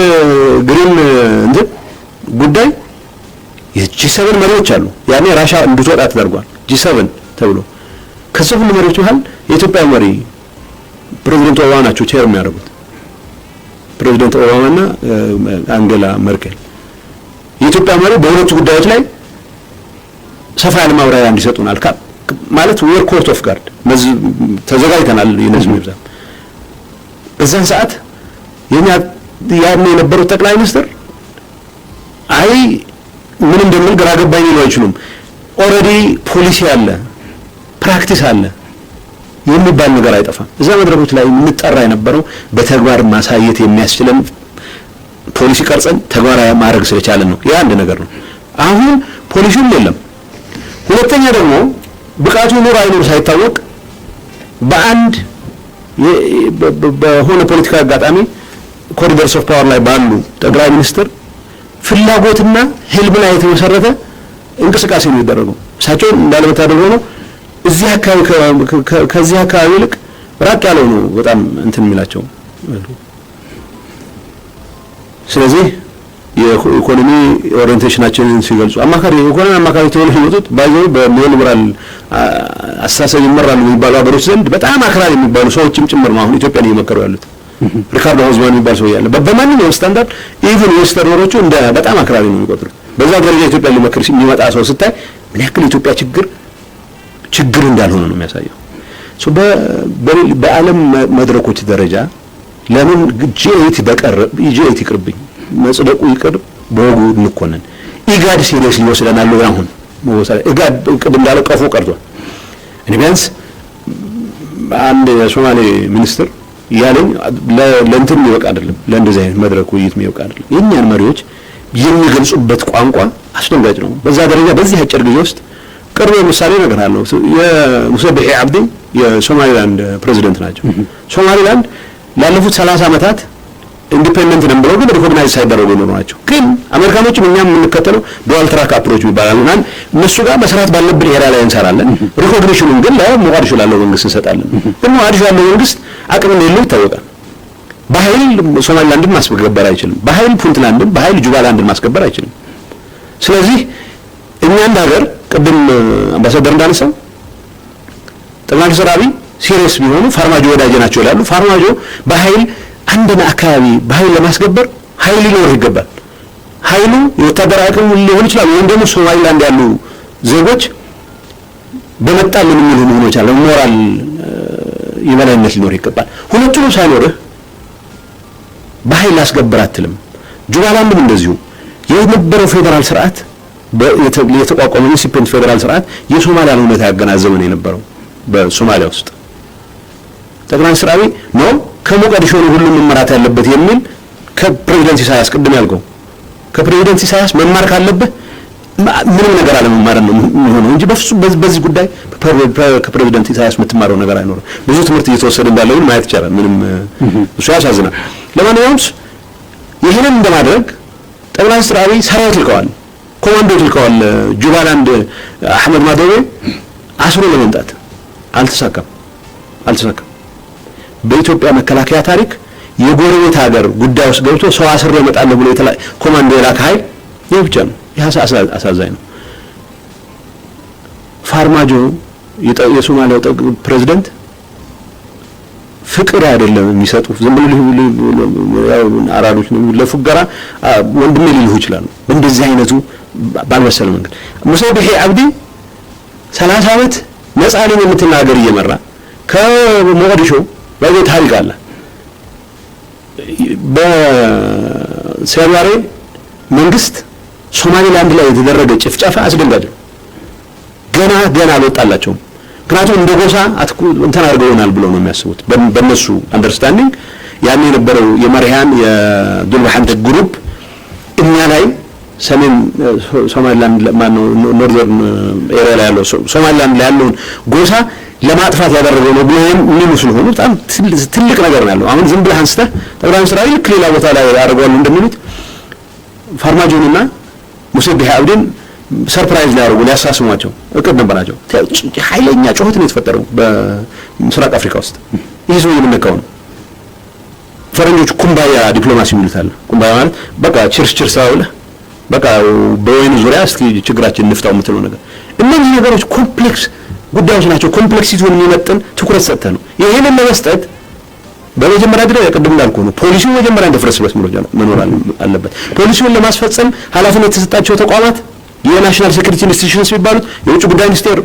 ግሪን ጉዳይ የጂ7 መሪዎች አሉ ያኔ ራሻ እንድትወጣ ተደርጓል ጂ7 ተብሎ ከሰው መሪዎች መሃል የኢትዮጵያ መሪ ፕሬዝዳንት ኦባማ ናቸው ቼር የሚያደርጉት ፕሬዝዳንት ኦባማና አንጌላ መርከል የኢትዮጵያ መሪ በሁለቱ ጉዳዮች ላይ ሰፋ ያለ ማብራሪያ እንዲሰጡናል ማለት ወር ኮርት ኦፍ ጋርድ ተዘጋጅተናል የነዚህ ምብዛ በዛን ሰዓት የኛ ያኔ የነበረው ጠቅላይ ሚኒስትር አይ ምን እንደምን ግራ ገባኝ ነው አይችሉም ኦሬዲ ፖሊሲ አለ ፕራክቲስ አለ የሚባል ነገር አይጠፋም እዛ መድረኮች ላይ የምንጠራ የነበረው በተግባር ማሳየት የሚያስችለን ፖሊሲ ቀርጸን ተግባራዊ ማድረግ ስለቻለን ነው ያ አንድ ነገር ነው አሁን ፖሊሲው የለም ሁለተኛ ደግሞ ብቃቱ ኑር አይኑር ሳይታወቅ በአንድ በሆነ ፖለቲካ አጋጣሚ ኮሪደርስ ኦፍ ፓወር ላይ ባሉ ጠቅላይ ሚኒስትር ፍላጎትና ህልም ላይ የተመሰረተ እንቅስቃሴ ነው ያደረገው እሳቸው እንዳለመታደል ሆኖ እዚህ አካባቢ ከዚህ አካባቢ ልክ ራቅ ያለው ነው በጣም እንትን የሚላቸው ስለዚህ የኢኮኖሚ ኦሪየንቴሽናችንን ሲገልጹ አማካሪ ኢኮኖሚ አማካሪ ተብለው ሲወጡት ባይዘው በሊበራል አስተሳሰብ ይመራሉ የሚባሉ ሀገሮች ዘንድ በጣም አክራሪ የሚባሉ ሰዎችም ጭምር ነው አሁን ኢትዮጵያን እየመከሩ ያሉት ሪካርዶ ሆዝማን የሚባል ሰው ያለ በማንኛውም ስታንዳርድ ኢቭን ዌስተርኖቹ እንደ በጣም አክራሪ ነው የሚቆጥሩት በዛ ደረጃ ኢትዮጵያ ሊመክር የሚመጣ ሰው ስታይ ምን ያክል ኢትዮጵያ ችግር እንዳልሆነ ነው የሚያሳየው በዓለም መድረኮች ደረጃ ለምን ጂ8 በቀረብ ጂ8 ይቅርብኝ መጽደቁ ይቅር በወጉ እንኮነን ኢጋድ ሲሪየስ ሊወስደናል አሁን ኢጋድ ቅድም እንዳለው ቀፎ ቀርቷል እኔ ቢያንስ አንድ የሶማሌ ሚኒስትር ያለኝ ለእንትን ይወቅ አይደለም ለእንደዚህ አይነት መድረክ ውይይት ይወቅ አይደለም የኛን መሪዎች የሚገልጹበት ቋንቋ አስደንጋጭ ነው በዛ ደረጃ በዚህ አጭር ጊዜ ውስጥ ቅርብ ምሳሌ ነገር አለው የሙሰቢህ አብዲ የሶማሊላንድ ፕሬዝዳንት ናቸው ሶማሊላንድ ላለፉት 30 አመታት ኢንዲፔንደንት ነን ብለው ግን ሪኮግናይዝ ሳይደረጉ ነው ናቸው ግን አሜሪካኖችም እኛም የምንከተለው ዱዋል ትራክ አፕሮች ይባላልና እነሱ ጋር መስራት ባለብን ኤሪያ ላይ እንሰራለን ሪኮግኒሽኑን ግን ለሞቃዲሾ ላለው መንግስት እንሰጣለን ግን ሞቃዲሾ ያለው መንግስት አቅም የሌለው ይታወቃል በኃይል ሶማሊላንድን ማስገበር አይችልም በኃይል ፑንትላንድን በኃይል ጁባላንድን ማስገበር አይችልም ስለዚህ እኛ እንደ ሀገር ቅድም አምባሳደር እንዳነሳው ጠቅላይ ሚኒስትር አብይ ሲሪየስ ቢሆኑ ፋርማጆ ወዳጅ ናቸው ይላሉ ፋርማጆ በኃይል አንድና አካባቢ በኃይል ለማስገበር ኃይል ሊኖር ይገባል ኃይሉ የወታደራዊ አቅም ሊሆን ይችላል ወይም ደግሞ ሶማሊላንድ ያሉ ዜጎች በመጣልን ምን ሆኖ ይችላል ሞራል የበላይነት ሊኖር ይገባል ሁለቱንም ሳይኖርህ በኃይል አስገበር አትልም ጁባላንድም እንደዚሁ የነበረው ፌደራል ስርዓት የተቋቋመው ኢንዲፔንደንት ፌደራል ስርዓት የሶማሊያን ሁኔታ ያገናዘበ ነው የነበረው በሶማሊያ ውስጥ ጠቅላይ ሚኒስትር አብይ ነው ከሞቃዲሾ ሁሉም መመራት ያለበት የሚል ከፕሬዝዳንት ኢሳያስ ቅድም ያልከው ከፕሬዝዳንት ኢሳያስ መማር ካለበት ምንም ነገር አለ መማር ነው የሚሆነው እንጂ በዚህ ጉዳይ ከፕሬዝዳንት ኢሳያስ የምትማረው ነገር አይኖርም ብዙ ትምህርት እየተወሰደ እንዳለው ማየት ይቻላል ምንም እሱ ያሳዝናል ለማንኛውም ይሄንን እንደማድረግ ጠቅላይ ሚኒስትር አብይ ሰራዊት ልከዋል ኮማንዶ ልከዋል ጁባላንድ አህመድ ማዶቤ አስሮ ለመምጣት አልተሳካም በኢትዮጵያ መከላከያ ታሪክ የጎረቤት ሀገር ጉዳይ ውስጥ ገብቶ ሰው አስሮ ይመጣል ብሎ ኮማንዶ የላከ ኃይል ይህ ብቻ ነው አሳዛኝ ነው ፋርማጆ የሶማሊያው ፕሬዝዳንት ፍቅር አይደለም የሚሰጡ ዝም ብሎ አራዶች ነው ለፉገራ ወንድሜ ሊልሁ ይችላል እንደዚህ አይነቱ ባልመሰለ መንገድ ሙሰቢህ አብዲ 30 አመት ነፃ ነኝ የምትናገር እየመራ ከሞቃዲሾ በቤት ታሪክ አለ በሰማሪ መንግስት ሶማሊላንድ ላይ የተደረገ ጭፍጨፋ አስደንጋጭ ነው ገና አልወጣላቸውም ምክንያቱም እንደ ጎሳ እንትን አድርገውናል ብለው ነው የሚያስቡት በእነሱ አንደርስታንዲንግ ያን የነበረው የማሪያን የዱልባሐንት ግሩፕ እኛ ላይ ሰሜን ሶማሊላንድ ማነው ኖርዘርን ኤሪያ ላይ ያለው ሶማሊላንድ ላይ ያለውን ጎሳ ለማጥፋት ያደረገው ነው ብለው ምን ስለሆኑ በጣም ትልቅ ነገር ነው ያለው አሁን ዝም ብለህ አንስተህ ጠቅላይ ሚኒስትር አብይ ሌላ ቦታ ላይ ያደርጋሉ እንደሚሉት ፋርማጆንና ሙሰቢህ አብዲን ሰርፕራይዝ ሊያደርጉ ሊያሳስሟቸው እቅድ ነበራቸው። ኃይለኛ ጩኸት ነው የተፈጠረው በምስራቅ አፍሪካ ውስጥ። ይሄ ሰው የምንነካው ነው። ፈረንጆቹ ኩምባያ ዲፕሎማሲ ይሉታል። ኩምባያ ማለት በቃ ችርስ አውለ በቃ በወይኑ ዙሪያ እስኪ ችግራችን እንፍታው የምትለው ነገር። እነዚህ ነገሮች ኮምፕሌክስ ጉዳዮች ናቸው። ኮምፕሌክሲቲውን የሚመጥን ትኩረት ሰጥተህ ነው ይሄንን ለመስጠት በመጀመሪያ ደረጃ ቅድም እንዳልኩህ ነው ፖሊሲው መጀመሪያ እንደፍረስበስ መኖር አለበት። ፖሊሲውን ለማስፈጸም ኃላፊነት የተሰጣቸው ተቋማት የናሽናል ሴኩሪቲ ኢንስቲትዩሽንስ የሚባሉት የውጭ ጉዳይ ሚኒስቴር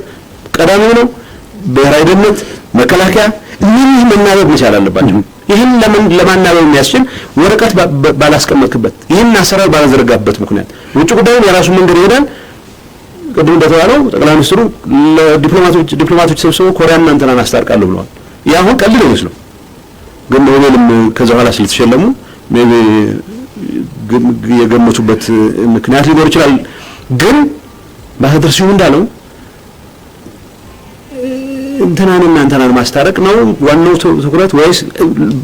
ቀዳሚው ነው። ብሔራዊ ደህንነት፣ መከላከያ እነዚህ መናበብ መቻል አለባቸው። ይህን ለማናበብ የሚያስችል ወረቀት ባላስቀመጥክበት ይህን አሰራር ባላዘረጋበት ምክንያት ውጭ ጉዳዩን የራሱ መንገድ ይሄዳል። ቅድም እንደተባለው ጠቅላይ ሚኒስትሩ ለዲፕሎማቶች ሰብስበው ኮሪያና እንትናን አስታርቃለሁ ብለዋል። ያ አሁን ቀልድ ነው ይመስለው፣ ግን ኖቤልም ከዛ በኋላ ስለተሸለሙ ሜቢ የገመቱበት ምክንያት ሊኖር ይችላል። ግን ባህር ሲሆን እንዳለው እንትናን ማስታረቅ ነው ዋናው ትኩረት ወይስ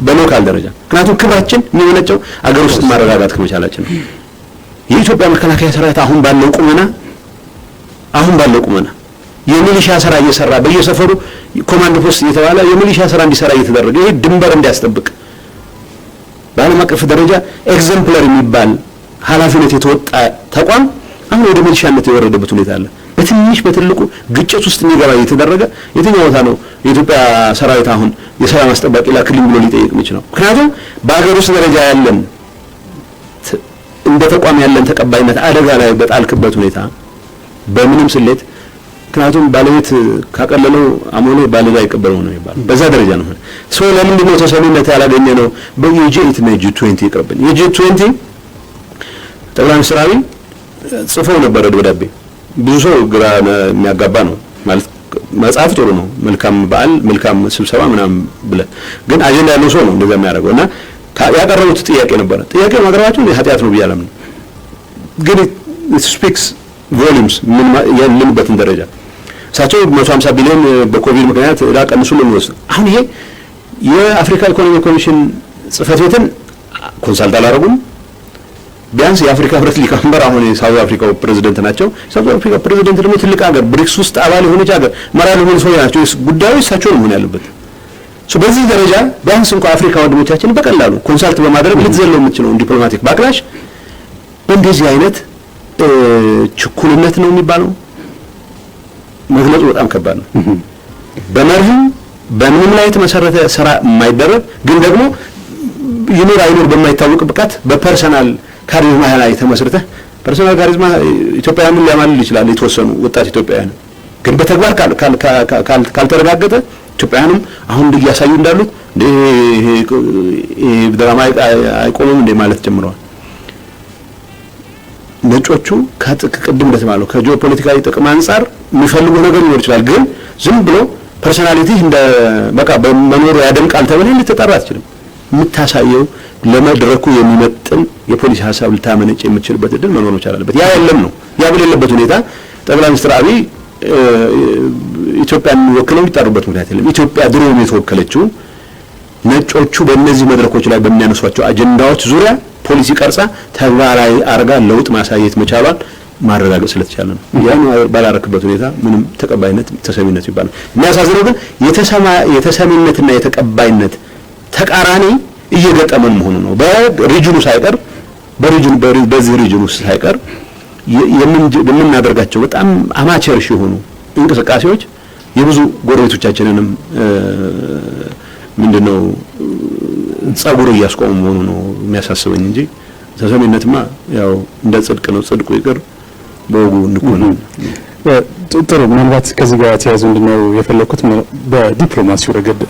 በሎካል ደረጃ? ምክንያቱም ክብራችን የሚመነጨው አገር ውስጥ ማረጋጋት ከመቻላችን ነው። የኢትዮጵያ መከላከያ ሰራዊት አሁን ባለው ቁመና የሚሊሻ ስራ እየሰራ በየሰፈሩ ኮማንድ ፖስት እየተባለ የሚሊሻ ስራ እንዲሰራ እየተደረገ ይሄ ድንበር እንዲያስጠብቅ በዓለም አቀፍ ደረጃ ኤግዘምፕለር የሚባል ኃላፊነት የተወጣ ተቋም አሁን ወደ ሚሊሻነት የወረደበት ሁኔታ አለ። በትንሽ በትልቁ ግጭት ውስጥ የሚገባ እየተደረገ የትኛው ቦታ ነው የኢትዮጵያ ሰራዊት አሁን የሰላም አስጠባቂ ላክልኝ ብሎ ሊጠይቅ የሚችለው? ምክንያቱም በአገር ውስጥ ደረጃ ያለን እንደ ተቋም ያለን ተቀባይነት አደጋ ላይ በጣልክበት ሁኔታ በምንም ስሌት ምክንያቱም ባለቤት ካቀለለው አሞሌ ባለቤት አይቀበለው ነው የሚባለው። በዛ ደረጃ ነው ሰው ለምንድን ነው ተሰሚነት ያላገኘ ነው? በየጂ8 እና ጂ20 ይቀርብን የጂ20 ጠቅላይ ሚኒስትር አብይ ጽፈው ነበር ደብዳቤ። ብዙ ሰው ግራ የሚያጋባ ነው ማለት መጽሐፍ ጥሩ ነው፣ መልካም በዓል መልካም ስብሰባ ምናምን ብለህ ግን አጀንዳ ያለው ሰው ነው እንደዛ የሚያደርገውና ያቀረቡት ጥያቄ ነበር። ጥያቄ ማቅረባቸው ኃጢአት ነው ብያለሁ። ግን it speaks volumes ምን ያለንበትን ደረጃ እሳቸው 150 ቢሊዮን በኮቪድ ምክንያት ዕዳ ቀንሱልን ነው። አሁን ይሄ የአፍሪካ ኢኮኖሚ ኮሚሽን ጽህፈት ቤትን ኮንሳልት አላደረጉም። ቢያንስ የአፍሪካ ህብረት ሊቀመንበር አሁን የሳውዝ አፍሪካው ፕሬዝዳንት ናቸው። ሳውዝ አፍሪካ ፕሬዝዳንት ደግሞ ትልቅ ሀገር ብሪክስ ውስጥ አባል የሆነች ሀገር መራር ሆነ ሰው ናቸው። ጉዳዩ እሳቸው ነው መሆን ያለበት። በዚህ ደረጃ ቢያንስ እንኳን አፍሪካ ወንድሞቻችን በቀላሉ ኮንሳልት በማድረግ ልትዘለው የምትችለው ዲፕሎማቲክ ባክላሽ እንደዚህ አይነት ችኩልነት ነው የሚባለው መግለጹ በጣም ከባድ ነው። በመርህም በምንም ላይ የተመሰረተ ስራ የማይደረግ ግን ደግሞ ይኖር አይኖር በማይታወቅ ብቃት በፐርሰናል ካሪዝማ ላይ ተመስርተ ፐርሰናል ካሪዝማ ኢትዮጵያውያንን ሊያማልል ይችላል የተወሰኑ ወጣት ኢትዮጵያውያን፣ ግን በተግባር ካልተረጋገጠ ኢትዮጵያውያንም አሁን እያሳዩ እንዳሉት ይሄ ድራማ አይቆምም እንደ ማለት ጀምረዋል። ነጮቹ ከቅድም እንደተባለው ከጂኦፖለቲካዊ ጥቅም አንፃር የሚፈልጉ ነገር ሊኖር ይችላል፣ ግን ዝም ብሎ ፐርሰናሊቲ እንደ በቃ በመኖር ያደምቃል ተብለህ ልትጠራ አትችልም። የምታሳየው ለመድረኩ የሚመጥን የፖሊሲ ሀሳብ ልታመነጭ የምትችልበት እድል መኖር መቻል አለበት። ያ የለም ነው። ያ በሌለበት ሁኔታ ጠቅላይ ሚኒስትር አብይ ኢትዮጵያን ወክለው የሚጠሩበት ምክንያት የለም። ኢትዮጵያ ድሮም የተወከለችው ነጮቹ በእነዚህ መድረኮች ላይ በሚያነሷቸው አጀንዳዎች ዙሪያ ፖሊሲ ቀርጻ ተግባራዊ አርጋ ለውጥ ማሳየት መቻሏን ማረጋገጥ ስለተቻለ ነው። ያን ባላረክበት ሁኔታ ምንም ተቀባይነት ተሰሚነት ይባላል። የሚያሳዝነው ግን የተሰሚነትና የተቀባይነት ተቃራኒ እየገጠመን መሆኑ ነው። በሪጅኑ ሳይቀር በዚህ ሪጅኑ ሳይቀር የምናደርጋቸው በጣም አማቸርሽ የሆኑ እንቅስቃሴዎች የብዙ ጎረቤቶቻችንንም ምንድነው ጸጉር እያስቆሙ መሆኑ ነው የሚያሳስበኝ እንጂ ተሰሚነትማ ያው እንደ ጽድቅ ነው። ጽድቁ ይቅር በወጉ እንኮነ ጥሩ። ምናልባት ከዚህ ጋር ተያይዞ እንድነው የፈለኩት በዲፕሎማሲው ረገድ